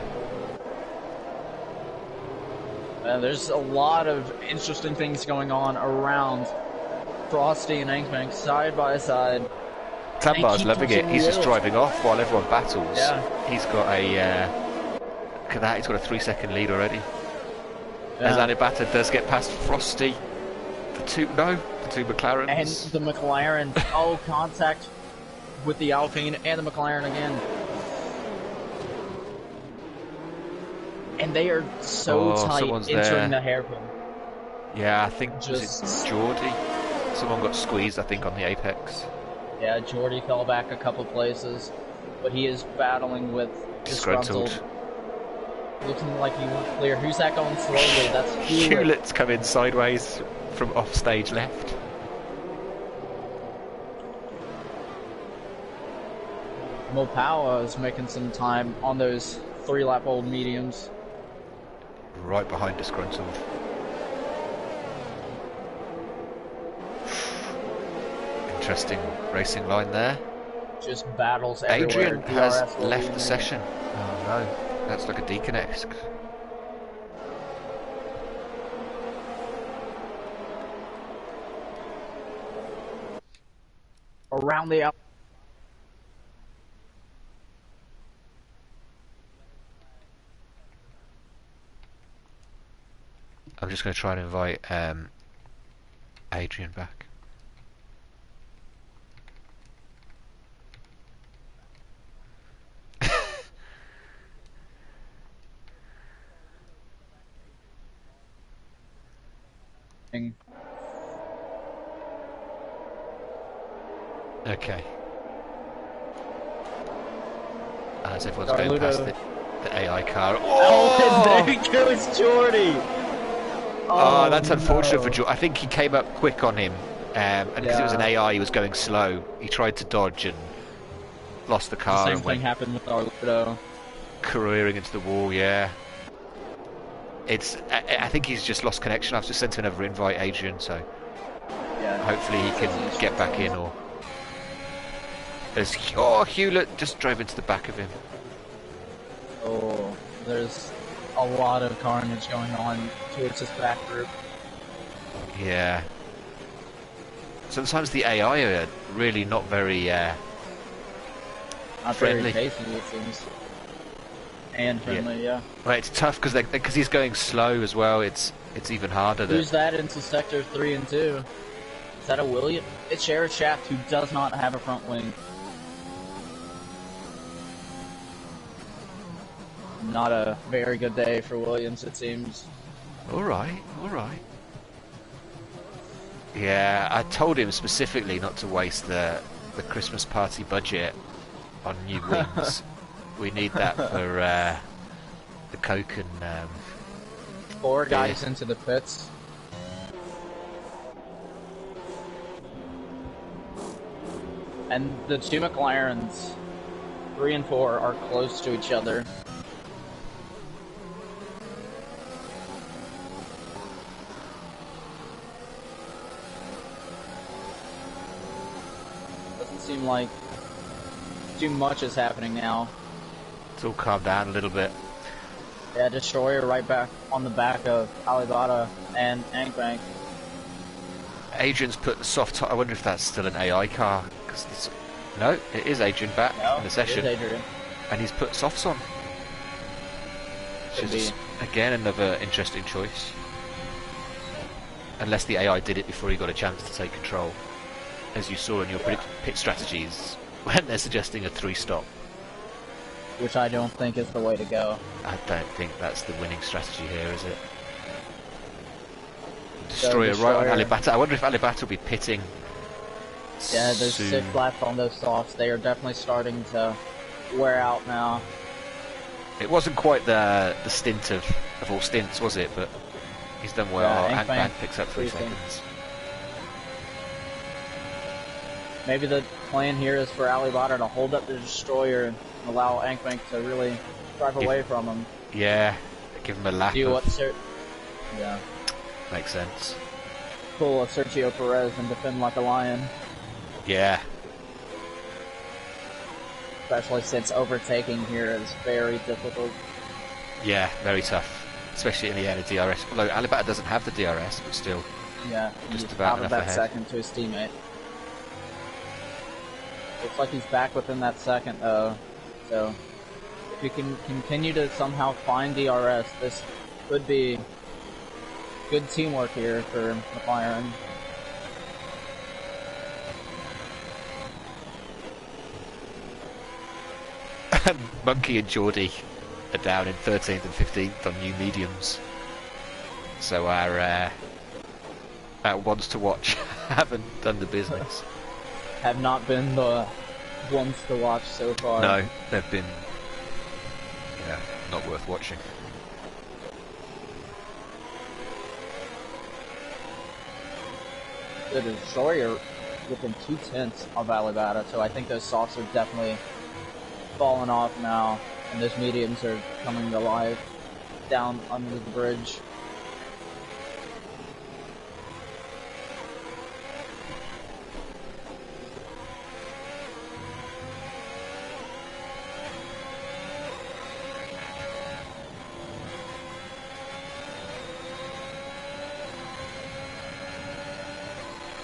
There's a lot of interesting things going on around Frosty and Ankbank side by side. Tambar's loving it. He's just driving off while everyone battles. Yeah. He's got a look at that. He's got a 3-second lead already. Yeah. As Anibata does get past Frosty. The two McLarens. And the McLaren. Oh, contact with the Alpine and the McLaren again. And they are so tight someone's entering there. the hairpin. Yeah, I think was Just it Geordie? Someone got squeezed, I think, on the apex. yeah, Jordy fell back a couple places, but he is battling with Disgruntled. Looking like he won't clear. Who's that going slowly? That's Hewlett. Hewlett's coming sideways from off stage left. Mopawa is making some time on those 3-lap old mediums. Right behind Disgruntled. Interesting racing line there. Just battles everywhere. Adrian has left the session. Oh no, that's like a deconnect. Around the out. I'm just going to try and invite Adrian back. Okay. As everyone's going past the AI car. Oh, and there goes Jordy! Oh, that's unfortunate for Jordy. I think he came up quick on him, and because it was an AI, he was going slow. He tried to dodge and lost the car. The same thing happened with Arludo. Careering into the wall, yeah. I think he's just lost connection. I've just sent him another invite, Adrian, so hopefully he can get back in. Or Hewlett just drove into the back of him. Oh, there's a lot of carnage going on towards his back group. Yeah. Sometimes the AI are really not very not friendly. Very tasty, it seems. And friendly, yeah. Well, it's tough because he's going slow as well. It's even harder. Who's that into sector 3 and 2? Is that a William? It's Sheriff Shaft, who does not have a front wing. Not a very good day for Williams, it seems. All right. Yeah, I told him specifically not to waste the Christmas party budget on new wings. We need that for the Coke and 4 guys into the pits. And the 2 McLarens, 3 and 4, are close to each other. Doesn't seem like too much is happening now. It's all calmed down a little bit. Yeah, Destroyer right back on the back of Alibata and Ankbank. Adrian's put the soft top. I wonder if that's still an AI car. No, it is Adrian back in the session. It is Adrian. And he's put softs on. Which is, again, another interesting choice. Unless the AI did it before he got a chance to take control. As you saw in your pit strategies, when they're suggesting a 3-stop. Which I don't think is the way to go. I don't think that's the winning strategy here, is it? Destroyer right on Alibata. I wonder if Alibata will be pitting. Yeah, there's 6 laps on those softs. They are definitely starting to wear out now. It wasn't quite the stint of all stints, was it? But he's done well. Ankbank picks up 3 seconds. Maybe the plan here is for Alibata to hold up the Destroyer and allow Ankbank to really drive away from him. Yeah, give him a lap. Yeah. Makes sense. Pull a Sergio Perez and defend like a lion. Yeah. Especially since overtaking here is very difficult. Yeah, very tough. Especially in the end of DRS. Although Alibata doesn't have the DRS, but still. Yeah, just about out of that second to his teammate. Looks like he's back within that second though. So if he can continue to somehow find DRS, this could be good teamwork here for McLaren. Monkey and Geordie are down in 13th and 15th on new mediums. So our ones to watch haven't done the business. Have not been the ones to watch so far. No, they've been, not worth watching. It is Sawyer within 2/10 of Alibata, so I think those softs are definitely falling off now, and those mediums are coming to life down under the bridge.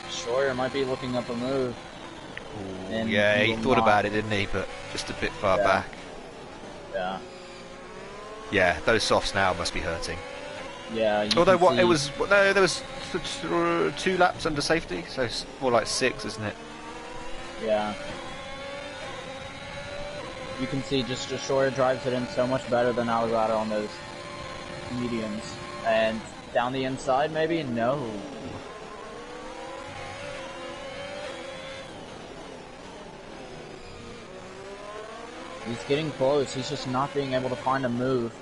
Sawyer might be looking up a move. Ooh, yeah, he thought about it, didn't he? But just a bit far back. Yeah. Yeah, those softs now must be hurting. Yeah. Although there was 2 laps under safety, so it's more like 6, isn't it? Yeah. You can see just Sawyer drives it in so much better than Alibata on those mediums. And down the inside, maybe? No. He's getting close, he's just not being able to find a move.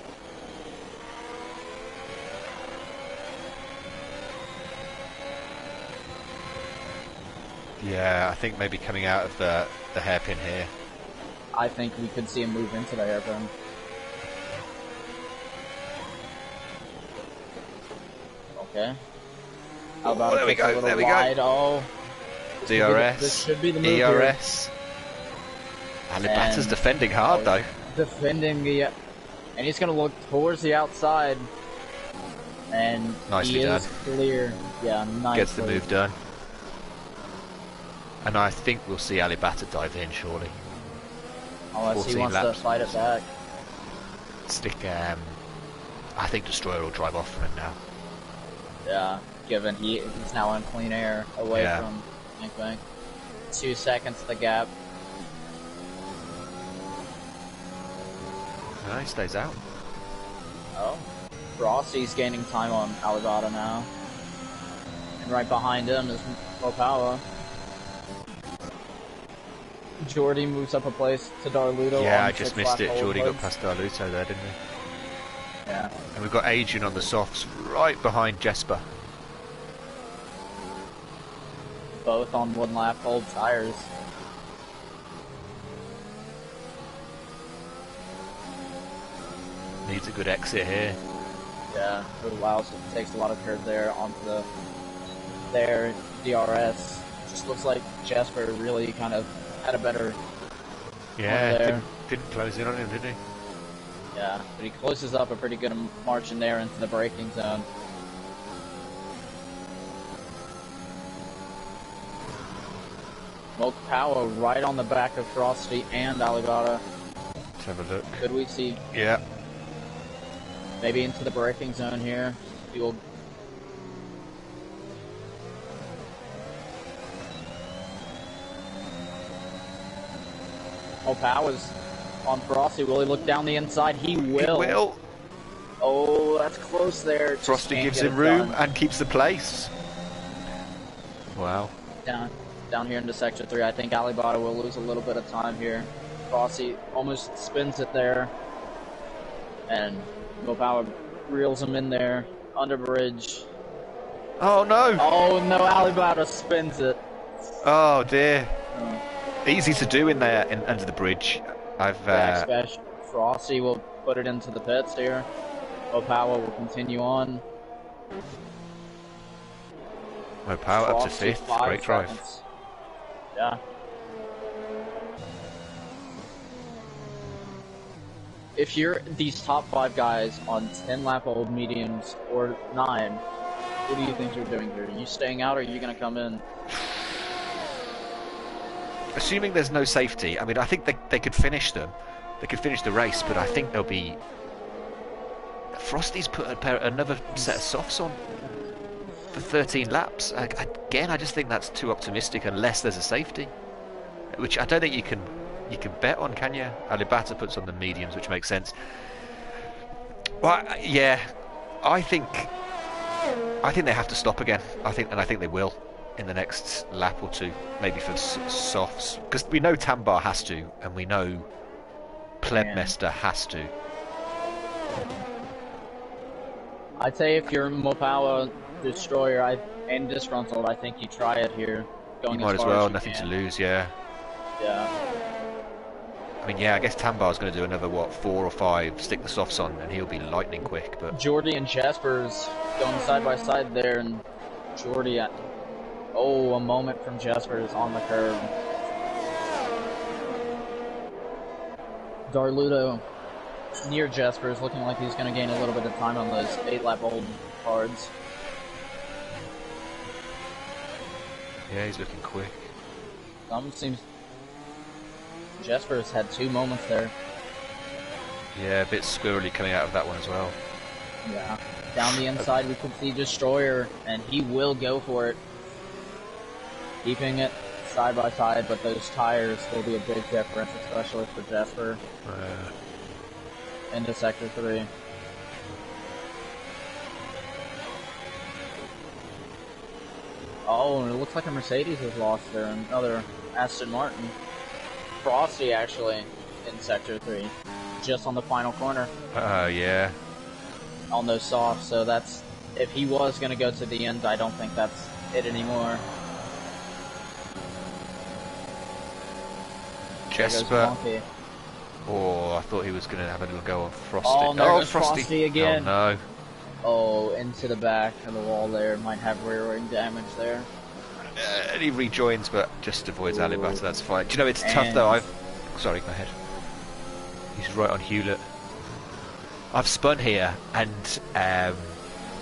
Yeah, I think maybe coming out of the hairpin here. I think we could see him move into the hairpin. Okay. How about there we go, there we go. Oh. DRS, This should be the move ERS. Alibata's defending hard though. Defending the... and he's going to look towards the outside. And Nicely he done. is clear. Yeah, nicely. Gets the move done. And I think we'll see Alibata dive in shortly. Unless he wants to fight it back. Stick, I think Destroyer will drive off from him now. Yeah, given he's now in clean air away from Bank Bank. 2 seconds the gap. No, he stays out. Oh. Rossi's gaining time on Alibata now. And right behind him is Mopawa. Jordy moves up a place to Darluto. Yeah, I just missed it. Jordy got past Darluto there, didn't he? Yeah. And we've got Adrian on the softs right behind Jesper. Both on 1 lap old tires. Needs a good exit here. Yeah, it allows it takes a lot of curve there onto their DRS. Just looks like Jasper really kind of had a better didn't close in on him, did he? Yeah, but he closes up a pretty good margin there into the braking zone. Smoke Power right on the back of Frosty and Alibata. Let's have a look. Could we see? Yeah. Maybe into the braking zone here. He will. Oh, Powers on Frosty. Will he look down the inside? He will. He will. Oh, that's close there. Frosty gives him room and keeps the place. Wow. Down here into Sector 3. I think Alibata will lose a little bit of time here. Frosty almost spins it there. And Mopawa reels him in there. Under bridge. Oh no! Oh no, Alibata spins it. Oh dear. Easy to do in there, under the bridge. Backslash. Frosty will put it into the pits here. Mopawa will continue on. Mopawa up to 5th. Great drive. Seconds. Yeah. If you're these top 5 guys on 10 lap old mediums or 9, what do you think you're doing here? Are you staying out or are you going to come in? Assuming there's no safety, I mean, I think they could finish them. They could finish the race, but I think they'll be... Frosty's put another set of softs on for 13 laps. Again, I just think that's too optimistic unless there's a safety, which I don't think you can bet on, can you? Alibata puts on the mediums, which makes sense. Well, yeah, I think they have to stop again. I think they will in the next lap or two, maybe for softs, because we know Tambar has to, and we know Plebmester has to. I'd say if you're Mopawa Destroyer and Disgruntled, I think you try it here. You might as well, nothing to lose, yeah. Yeah. I mean, yeah, I guess Tambar's going to do another, what, 4 or 5, stick the softs on, and he'll be lightning quick, but... Jordy and Jasper's going side by side there, and Jordy at... Oh, a moment from Jasper's on the curb. Darludo near Jasper's, looking like he's going to gain a little bit of time on those 8-lap old cards. Yeah, he's looking quick. Seems Jasper's had 2 moments there. Yeah, a bit squirrely coming out of that one as well. Yeah. Down the inside we can see Destroyer, and he will go for it. Keeping it side by side, but those tires will be a big difference, especially for Jasper. Into Sector 3. Oh, and it looks like a Mercedes is lost there. Another Aston Martin. Frosty, actually, in Sector 3. Just on the final corner. Yeah. On those softs, so that's... If he was going to go to the end, I don't think that's it anymore. Jesper. Oh, I thought he was going to have a little go on Frosty. Oh, no, Frosty again. Oh, no. Oh, into the back of the wall there. Might have rear wing damage there. And he rejoins, but just avoids Alibata, that's fine. Do you know, it's tough though, Sorry, go ahead. He's right on Hewlett. I've spun here, and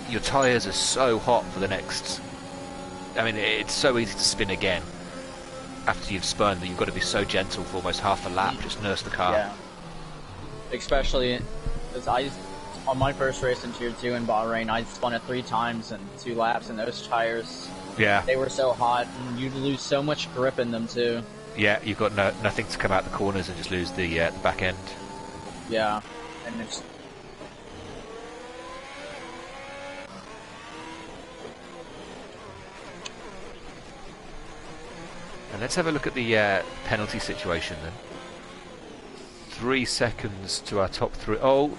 your tyres are so hot for the next... I mean, it's so easy to spin again after you've spun that you've got to be so gentle for almost half a lap, just nurse the car. Yeah. Especially, because on my first race in Tier 2 in Bahrain, I spun it 3 times in 2 laps, and those tires, they were so hot, and you'd lose so much grip in them too. Yeah, you've got nothing to come out the corners and just lose the back end. Yeah, and it's... And let's have a look at the penalty situation then. 3 seconds to our top 3. Oh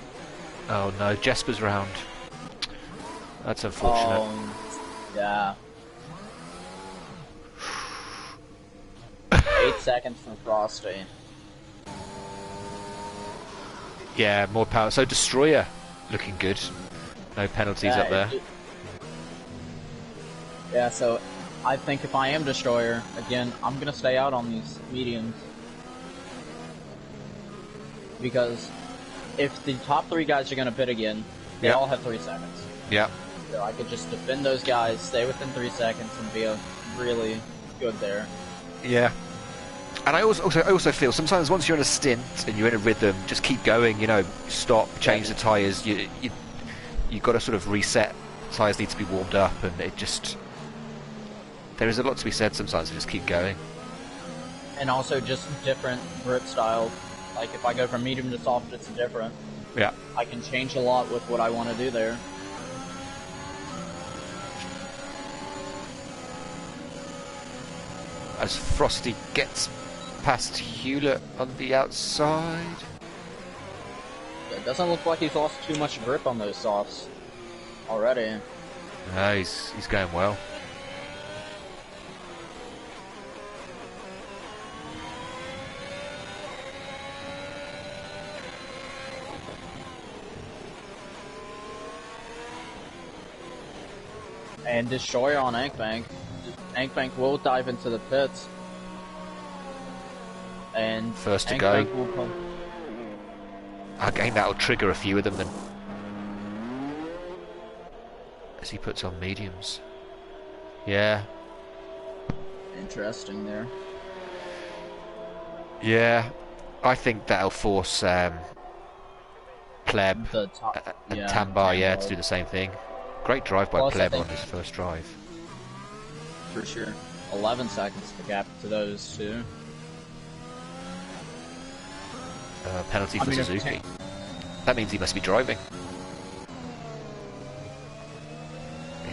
no, Jesper's round. That's unfortunate. Yeah. 8 seconds from Frosty. Yeah, more power. So Destroyer looking good. No penalties up there. Yeah, so I think if I am Destroyer, again, I'm going to stay out on these mediums. Because if the top 3 guys are going to pit again, they all have 3 seconds. Yeah. So I could just defend those guys, stay within 3 seconds, and be really good there. Yeah. And I also feel sometimes once you're in a stint and you're in a rhythm, just keep going. You know, stop, change the tyres. You've got to sort of reset. Tyres need to be warmed up, and it just... There is a lot to be said sometimes to just keep going. And also just different grip styles. Like if I go from medium to soft, it's different. Yeah. I can change a lot with what I want to do there. As Frosty gets past Hewlett on the outside. It doesn't look like he's lost too much grip on those softs already. No, he's going well. And Destroyer on Ankbank. Ankbank will dive into the pits. And first to go. Again, that'll trigger a few of them then. As he puts on mediums. Yeah. Interesting there. Yeah. I think that'll force Pleb and Tambar, to do the same thing. Great drive by Pleb on his first drive. For sure. 11 seconds the gap to those two. Penalty for Suzuki. That means he must be driving.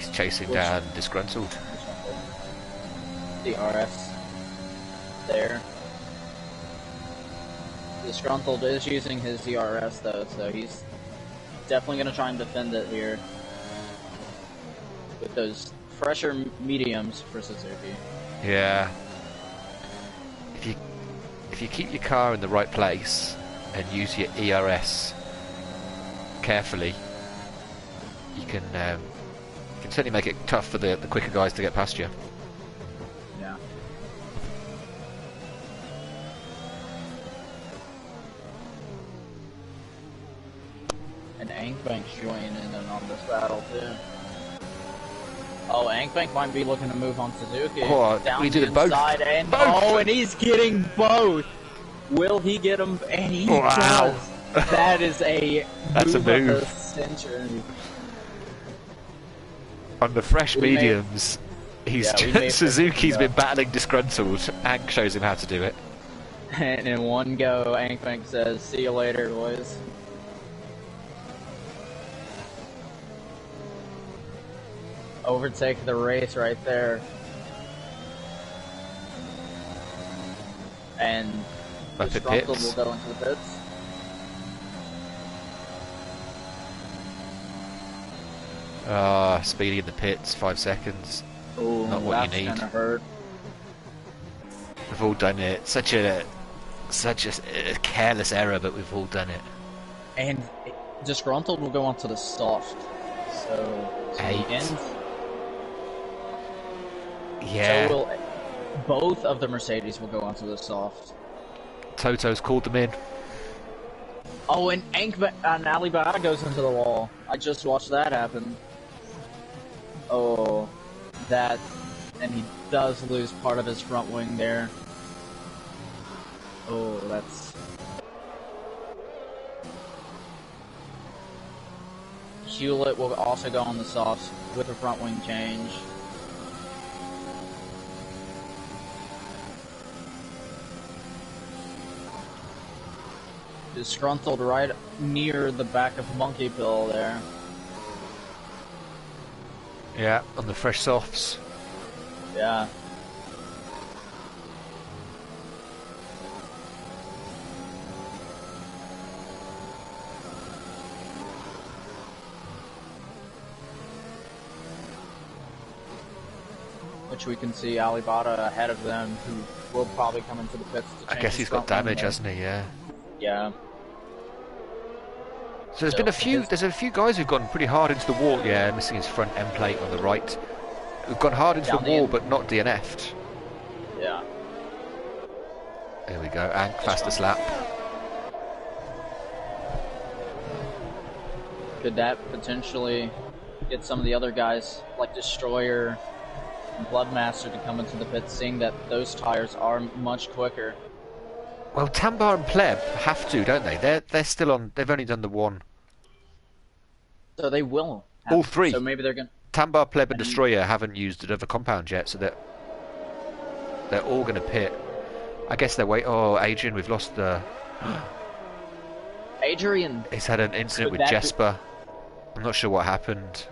He's chasing down Disgruntled. The RS there. Disgruntled is using his DRS though, so he's definitely going to try and defend it here with those fresher mediums for Suzuki. Yeah. If you keep your car in the right place and use your ERS carefully, you can certainly make it tough for the quicker guys to get past you. Yeah. And Ankbank's joining in on this battle too. Oh, Ankbank might be looking to move on Suzuki. Oh, down we did the it both. inside and Both. oh, and he's getting both. Will he get him? And he Wow. does. That is a That's a of move. the century. On the fresh We may- mediums, he's Yeah, we may- Suzuki's yeah. been battling Disgruntled. Ank shows him how to do it. And in one go, Ankbank says, "See you later, boys." Overtake the race right there. And Up at Disgruntled pits. will go into the pits. Speedy in the pits, 5 seconds. Ooh, Not what you that's need. gonna hurt. We've all done it. Such a careless error, but we've all done it. And Disgruntled will go onto the soft. So the 8. end. Yeah. So will both of the Mercedes will go onto the soft. Toto's called them in. Oh, and Alibaba goes into the wall. I just watched that happen. Oh, that, and he does lose part of his front wing there. Oh, that's... Hewlett will also go on the softs with a front wing change. Disgruntled right near the back of Monkey Pill there. Yeah, on the fresh softs. Yeah. Which we can see Alibaba ahead of them, who will probably come into the pits to change I guess his he's got front wing damage, there. hasn't he? Yeah. Yeah. So there's been a few. There's a few guys who've gone pretty hard into the wall. Yeah, missing his front end plate on the right. Who've gone hard into Down the the wall, end. but not DNF'd. Yeah. There we go. Ank, fastest lap. Could that potentially get some of the other guys, like Destroyer and Bloodmaster, to come into the pits, seeing that those tires are much quicker? Well, Tambar and Pleb have to, don't they? They're still on. They've only done the one. So they will. Have All to. three. So maybe they're going to... Tambar, Pleb, and Destroyer haven't used another compound yet, so they're all going to pit. I guess they're wait. Oh, Adrian, we've lost the. Adrian, He's had an incident Could with that be- Jesper. I'm not sure what happened.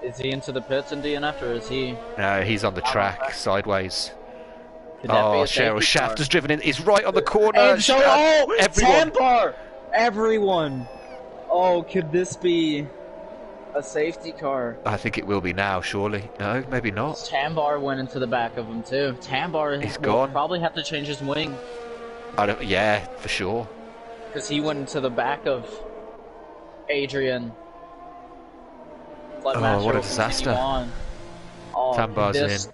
is he into the pits in DNF, or is he... No, he's on the track, back. sideways. Could that be Oh, a Cheryl safety Shaft car? has driven in. He's right on the corner. And so, oh, everyone. Tampar! Everyone! Oh, could this be a safety car? I think it will be now, surely. No, maybe not. Tambar went into the back of him too. Tambar He's will gone. probably have to change his wing, I don't. Yeah, for sure. because he went into the back of Adrian. Oh, Floodmaster what a will continue disaster. on. Oh, Tambar's in.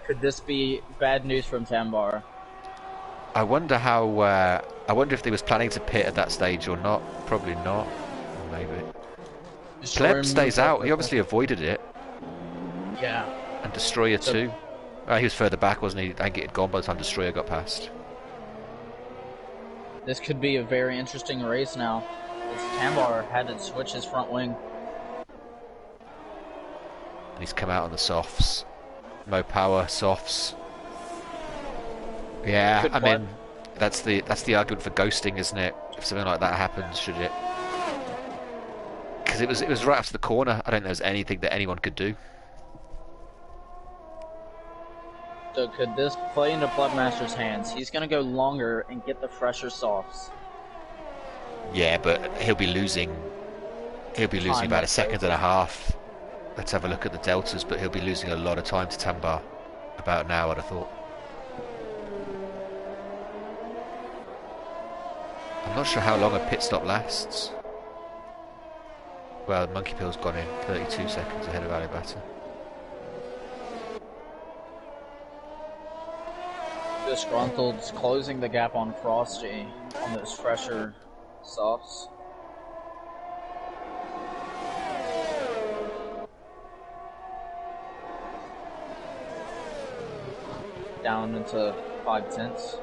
Could this be bad news from Tambar? I wonder how. I wonder if they was planning to pit at that stage or not. Probably not. Or maybe. Pleb stays out. He obviously avoided it. Yeah. And Destroyer So- too. He was further back, wasn't he? I think it had gone by the time Destroyer got past. This could be a very interesting race now, as Tambar had to switch his front wing. He's come out on the softs. No power, softs. Yeah, Good I plan. mean, that's the argument for ghosting, isn't it? If something like that happens, should it? because it was right after the corner. I don't think there was anything that anyone could do. So could this play into Bloodmaster's hands? He's gonna go longer and get the fresher softs. Yeah, but he'll be losing. He'll be losing about a second and a half. Let's have a look at the deltas, but he'll be losing a lot of time to Tambar. About now, I'd have thought. I'm not sure how long a pit stop lasts. Well, Monkey Pill's gone in 32 seconds ahead of Alibata. Disgruntled's closing the gap on Frosty on those fresher softs. Down into 5/10.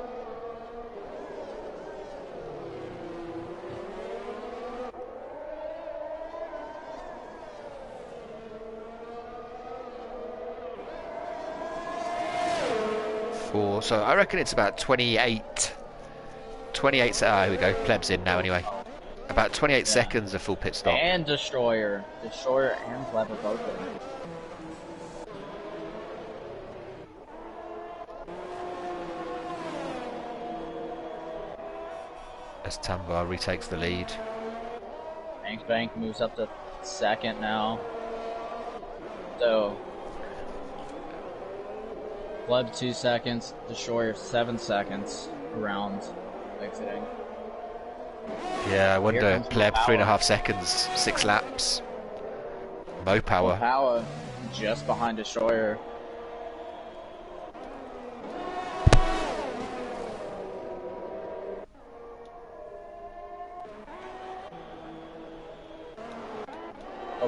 So I reckon it's about 28. 28. Here we go. Pleb's in now anyway. About 28 seconds of full pit stop. And Destroyer. Destroyer and Pleb are both in. As Tambar retakes the lead. Bank moves up to second now. So Pleb 2 seconds, Destroyer 7 seconds around exiting. Yeah, I wonder. Pleb 3.5 seconds, 6 laps. Mo Power. Power just behind Destroyer.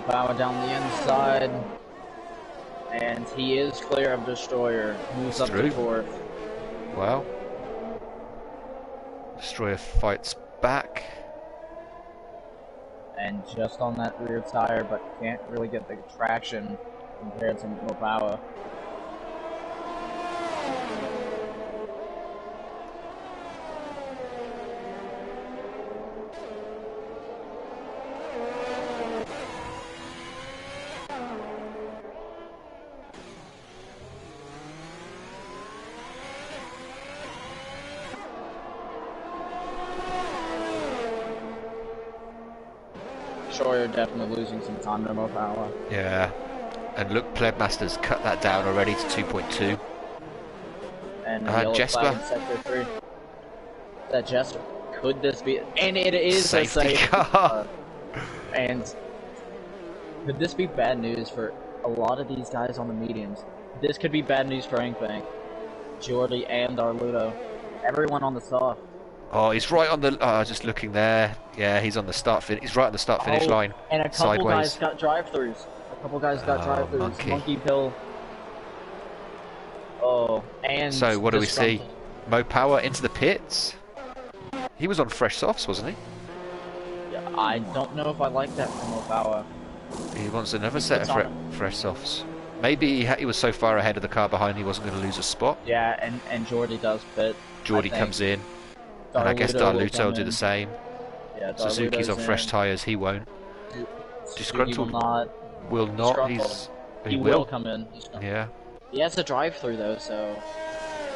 Power down the inside, and he is clear of Destroyer. Moves up to 4th. Well, Destroyer fights back, and just on that rear tire, but can't really get the traction compared to Mopawa. Destroyer definitely losing some time to Mopawa. Yeah, and look, Plebmaster's cut that down already to 2.2. And Jesper. Sector 3. That Jesper. Could this be? And it is safety a safety car. And could this be bad news for a lot of these guys on the mediums? This could be bad news for Inkbank, Jordy, and Arludo. Everyone on the soft. Oh, he's right on the. Just looking there. Yeah, he's on the start. He's right on the start-finish line. And a couple sideways. guys got drive-throughs. A couple guys got drive-throughs. Monkey Pill. Oh, and so what do we see? Mo Power into the pits. He was on fresh softs, wasn't he? Yeah, I don't know if I like that from Mo Power. He wants another set of fresh softs. Maybe he was so far ahead of the car behind he wasn't going to lose a spot. Yeah, and Jordy does pit. Jordy comes in. And I guess Darluto will do the same. Yeah, Suzuki's on fresh tyres, he won't. Disgruntled will not. He will come in. Yeah. He has a drive-through though, so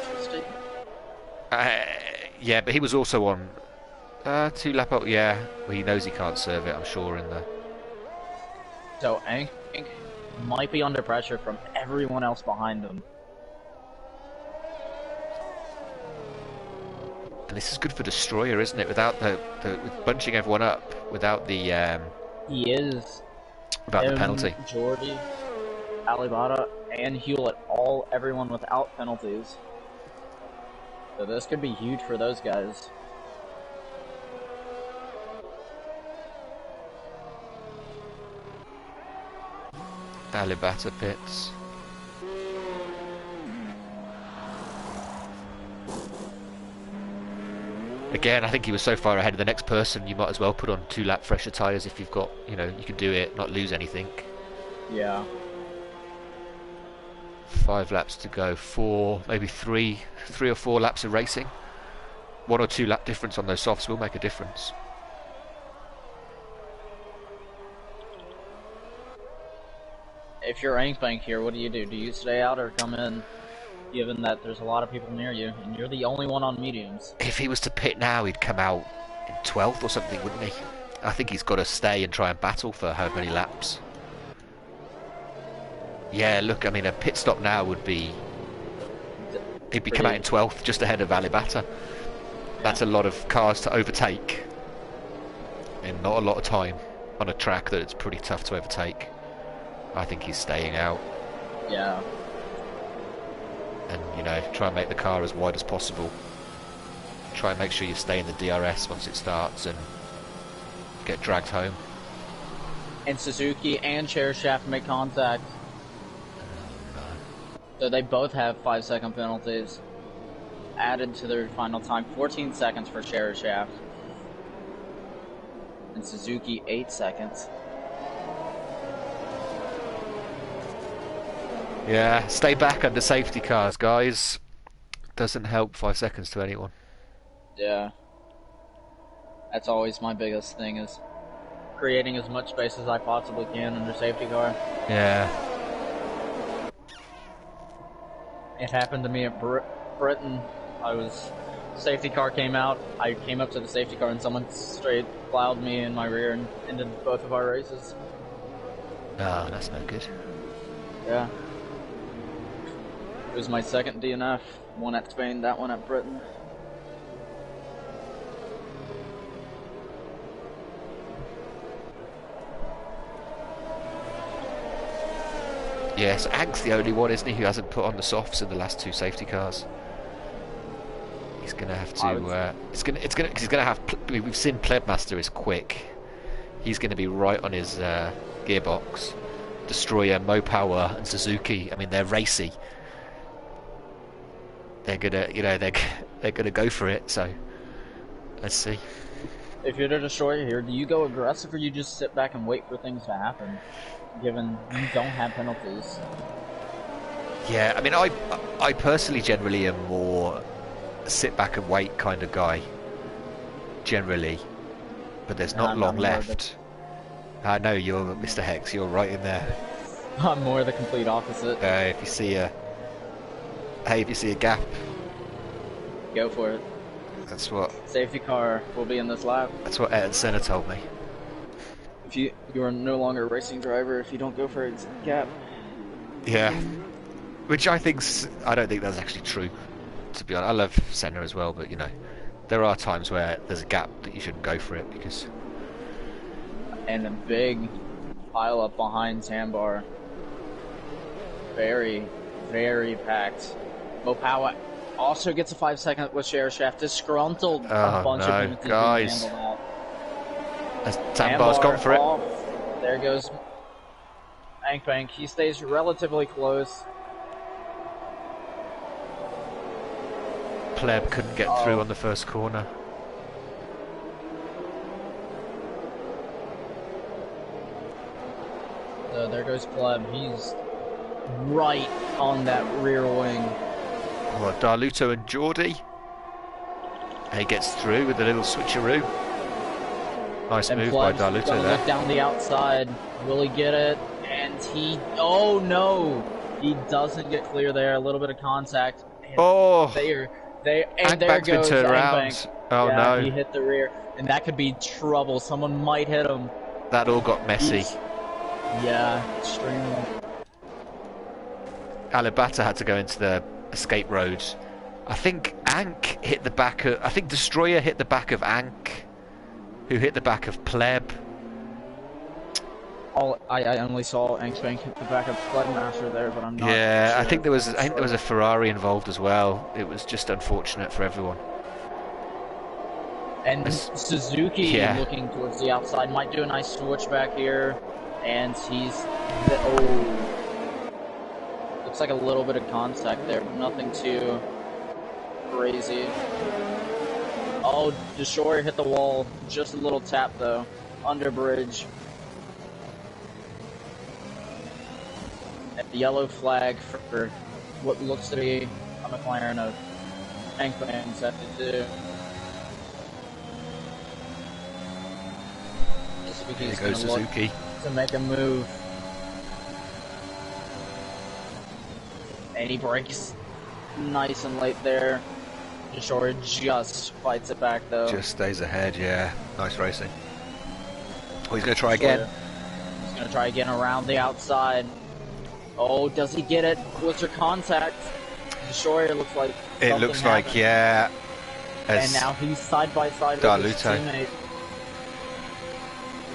interesting. Yeah, but he was also on 2 lap up. Yeah, well, he knows he can't serve it, I'm sure. In the so Ink might be under pressure from everyone else behind him. And this is good for Destroyer, isn't it? Without with bunching everyone up, without the he is without the penalty. Jordy, Alibata, and Hewlett, everyone without penalties. So this could be huge for those guys. Alibata pits. Again, I think he was so far ahead of the next person, you might as well put on 2 lap fresher tyres if you've got, you can do it, not lose anything. Yeah. 5 laps to go, 4, maybe 3 or 4 laps of racing. 1 or 2 lap difference on those softs will make a difference. if you're Bank here, what do you do? Do you stay out or come in, given that there's a lot of people near you, and you're the only one on mediums? If he was to pit now, he'd come out in 12th or something, wouldn't he? I think he's got to stay and try and battle for how many laps. Yeah, look, I mean, a pit stop now would be... He'd be come out in 12th, just ahead of Alibata. That's a lot of cars to overtake in not a lot of time on a track that it's pretty tough to overtake. I think he's staying out. Yeah. And, you know, try and make the car as wide as possible. Try and make sure you stay in the DRS once it starts and get dragged home. And Suzuki and Chair Shaft make contact. So they both have 5-second penalties added to their final time. 14 seconds for Chair Shaft. And Suzuki 8 seconds. Yeah, stay back under safety cars, guys. Doesn't help 5 seconds to anyone. Yeah. That's always my biggest thing, is creating as much space as I possibly can under safety car. Yeah. It happened to me at Britain. Safety car came out. I came up to the safety car and someone straight plowed me in my rear and ended both of our races. Oh, that's no good. Yeah. It was my second DNF. One at Spain, that one at Britain. Yes, Ag's the only one, isn't he, who hasn't put on the softs in the last two safety cars. He's gonna have to. He's gonna have. We've seen Plebmaster is quick. He's gonna be right on his gearbox. Destroyer, Mopower, and Suzuki. I mean, they're racy. They're gonna, they're gonna go for it. So, let's see. If you're the Destroyer here, do you go aggressive or you just sit back and wait for things to happen? Given you don't have penalties. Yeah, I mean, I personally generally am more sit back and wait kind of guy. Generally, but there's not long left. I know you're Mr. Hex. You're right in there. I'm more the complete opposite. If you see a gap, go for it. That's what safety car will be in this lap. That's what Ed Senna told me. If you are no longer a racing driver if you don't go for a gap. Yeah, which I don't think that's actually true. To be honest, I love Senna as well, but there are times where there's a gap that you shouldn't go for it because. And a big pile up behind Sandbar. Very, very packed. Mopower also gets a 5-second with Share Shaft. Disgruntled a bunch of people to handle that. Sandbar's gone for off. There goes Bank. He stays relatively close. Pleb couldn't get through on the first corner. So there goes Pleb. He's right on that rear wing. Well, Darluto and Geordie. He gets through with a little switcheroo. Nice move by Darluto there. Look down the outside. Will he get it? And oh no! He doesn't get clear there. A little bit of contact. And there goes turned around. Oh no! He hit the rear, and that could be trouble. Someone might hit him. That all got messy. Yeah, extremely. Alibata had to go into the escape road. I think Ank hit the back of. I think Destroyer hit the back of Ank, who hit the back of Pleb. I only saw Bank hit the back of Plebmaster there, but I'm not. Yeah, sure. I think there was a Ferrari involved as well. It was just unfortunate for everyone. And Suzuki looking towards the outside might do a nice switch back here, and looks like a little bit of contact there, but nothing too crazy. Oh, Destroyer hit the wall, just a little tap though, under bridge. And the yellow flag for what looks to be a McLaren of Bank set to do. Here goes Suzuki To make a move. And he breaks nice and late there. Destroyer just fights it back though. Just stays ahead, yeah. Nice racing. Oh, he's going to try again. He's going to try again around the outside. Oh, does he get it? Was there contact? Destroyer looks like it looks happened. like, yeah. And now he's side by side with his teammate.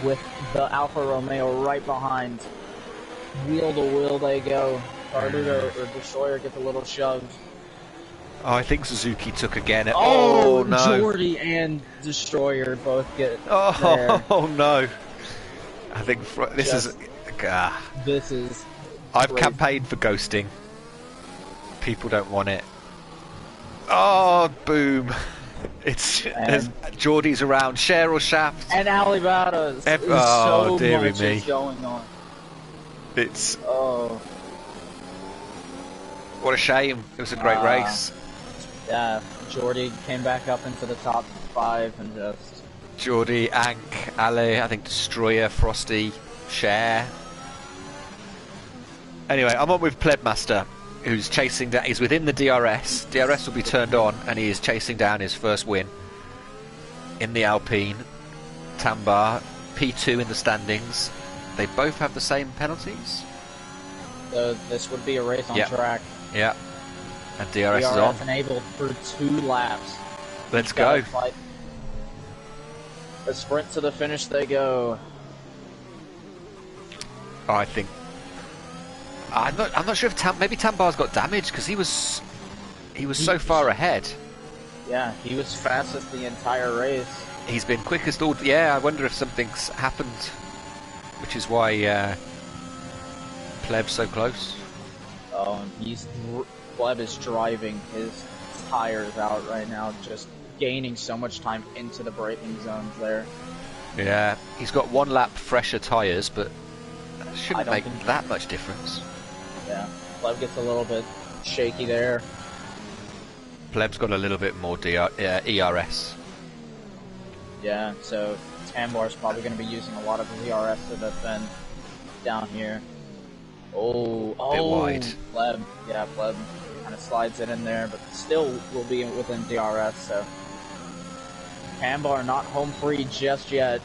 With the Alfa Romeo right behind. Wheel to wheel they go. Carter or Destroyer gets a little shoved. Oh, I think Suzuki took again. Oh no. Jordy and Destroyer both get there. Oh no. I think this is... This is... I've crazy. campaigned for ghosting. People don't want it. Oh, boom. It's Geordie's around. Cheryl Shaft. And Alibatas. Oh, so dearie much me. is going on. It's... Oh. What a shame. It was a great race. Yeah, Geordie came back up into the top 5 and just... Geordie, Ank, Ale, I think Destroyer, Frosty, Cher. Anyway, I'm on with Plebmaster, who's chasing down... He's within the DRS. DRS will be turned on, and he is chasing down his first win in the Alpine. Tambar, P2 in the standings. They both have the same penalties. So this would be a race on track. Yeah. And DRS is on. enabled for 2 laps. Let's go. A sprint to the finish they go. Oh, I think... I'm not sure if maybe Tambar's got damage, because he was so far ahead. Yeah, he was fastest the entire race. He's been quickest all... Yeah, I wonder if something's happened, which is why Pleb's so close. Oh, Pleb is driving his tires out right now, just gaining so much time into the braking zones there. Yeah, he's got 1 lap fresher tyres, but that shouldn't make that much difference. Yeah, Pleb gets a little bit shaky there. Pleb's got a little bit more ERS. Yeah, so Tambar's probably going to be using a lot of his ERS to defend down here. Oh, bit wide. Pleb. Yeah, Pleb kind of slides it in there, but still will be within DRS, so... Tambar not home free just yet.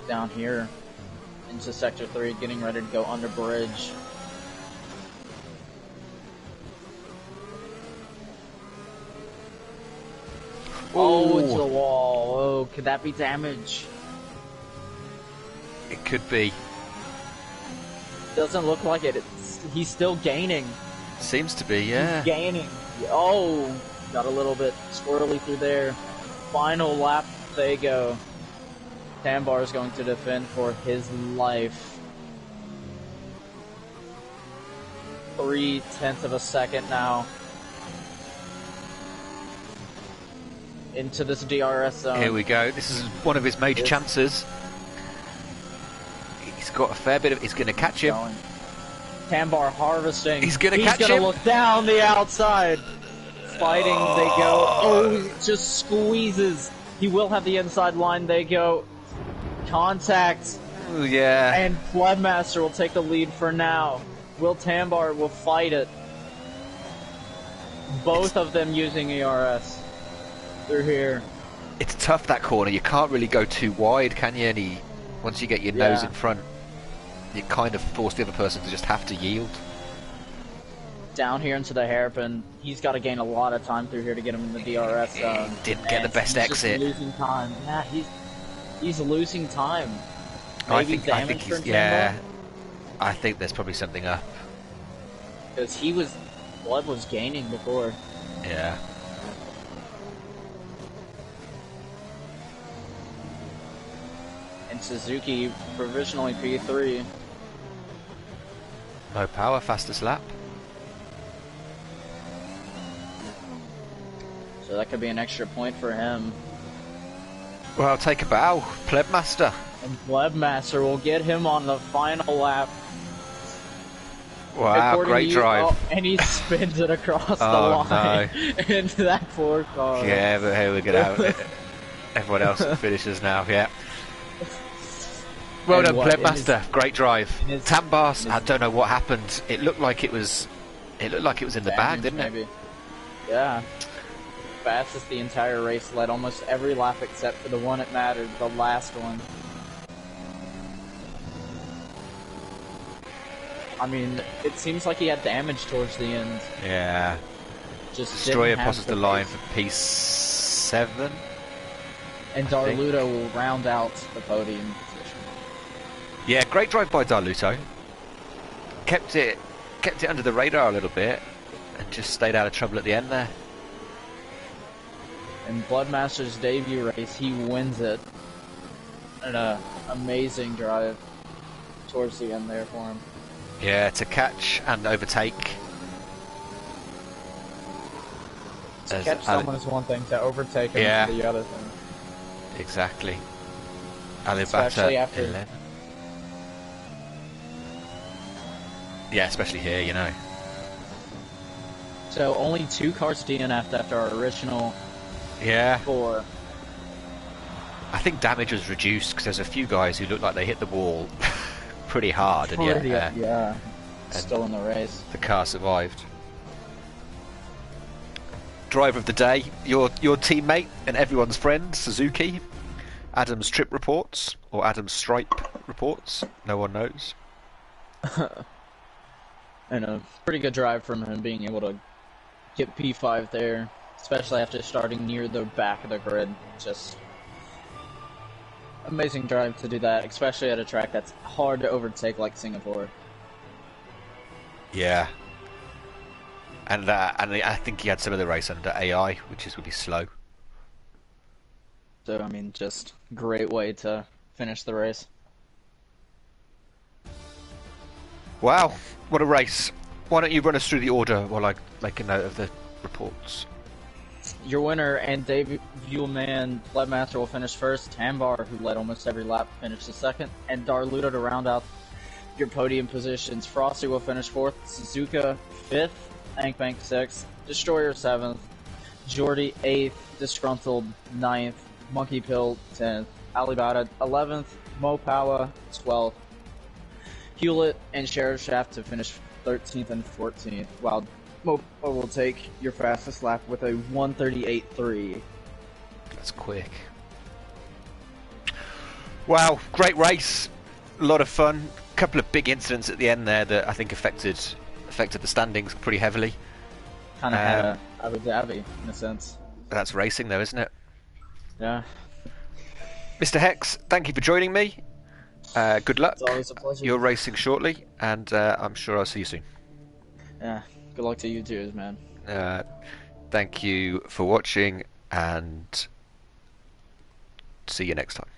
Down here into Sector 3, getting ready to go under bridge. Oh, it's the wall. Oh, could that be damage? It could be. Doesn't look like it. He's still gaining. Seems to be, yeah. He's gaining. Oh, got a little bit squirrely through there. Final lap, they go. Tambar is going to defend for his life. 0.3 of a second now. Into this DRS zone. Here we go. This is one of his major chances. He's got a fair bit of... He's going to catch him. Tambar harvesting. He's going to catch him. He's going to look down the outside. Fighting, they go. Oh, he just squeezes. He will have the inside line, they go. Contact. Ooh, yeah. And Plebmaster will take the lead for now. Will Tambar will fight it. Both of them using ERS. Through here. It's tough, that corner. You can't really go too wide, can you? And once you get your nose in front, you kind of force the other person to just have to yield. Down here into the hairpin, he's got to gain a lot of time through here to get him in the DRS zone. He didn't get the best exit. He's losing time. Yeah, he's losing time. I think he's, yeah. I think there's probably something up. Because Blood was gaining before. Yeah. And Suzuki provisionally P3. No power, fastest lap. So that could be an extra point for him. Well, I'll take a bow. Plebmaster. And Plebmaster will get him on the final lap. Wow, great drive. Oh, and he spins it across the line into that poor car. Yeah, but here we get out. Everyone else at finishes now, yeah. Well And done, what, Plebmaster. Great drive. Tambars, in I his don't know what happened. It looked like it was in the bag, damage, didn't it? maybe. Yeah. Fastest the entire race, led almost every lap except for the one that mattered, the last one. I mean, it seems like he had damage towards the end. Yeah. Just Destroyer didn't have crosses the line pace. for P7. And I think. Darluto will round out the podium position. Yeah, great drive by Darluto. Kept it under the radar a little bit, and just stayed out of trouble at the end there. In Bloodmaster's debut race, he wins it. And an amazing drive towards the end there for him. Yeah, to catch and overtake. To catch someone is one thing, to overtake him is the other thing. Exactly. Especially Alibata after 11. Yeah, especially here, you know. So only 2 cars DNF'd after our original 4. I think damage was reduced because there's a few guys who look like they hit the wall pretty hard, and yeah, still in the race. The car survived. Driver of the day, your teammate and everyone's friend, Suzuki. Adam's trip reports, or Adam's stripe reports, no one knows. And a pretty good drive from him, being able to get P5 there, especially after starting near the back of the grid. Just amazing drive to do that, especially at a track that's hard to overtake like Singapore. Yeah. And I think he had some of the race under AI, which is really slow. So, I mean, just great way to finish the race. Wow, what a race. Why don't you run us through the order while I make a note of the reports? Your winner and debut man, Plebmaster, will finish first. Tambar, who led almost every lap, finished the second. And Darluto to round out your podium positions. Frosty will finish fourth. Suzuka, fifth. Ankbank, sixth. Destroyer, seventh. Jordy, eighth. Disgruntled, ninth. Monkey Pill, 10th. Alibata, 11th. Mopawa, 12th. Hewlett and Sheriff Shaft to finish 13th and 14th, while Mopawa will take your fastest lap with a 1:38.3. That's quick. Wow, great race. A lot of fun. A couple of big incidents at the end there that I think affected the standings pretty heavily. Kind of had a Abu Dhabi, in a sense. That's racing though, isn't it? Yeah. Mr. Hex, thank you for joining me. Good luck. It's always a pleasure. You're racing shortly, and I'm sure I'll see you soon. Yeah, good luck to you too, man. Thank you for watching, and see you next time.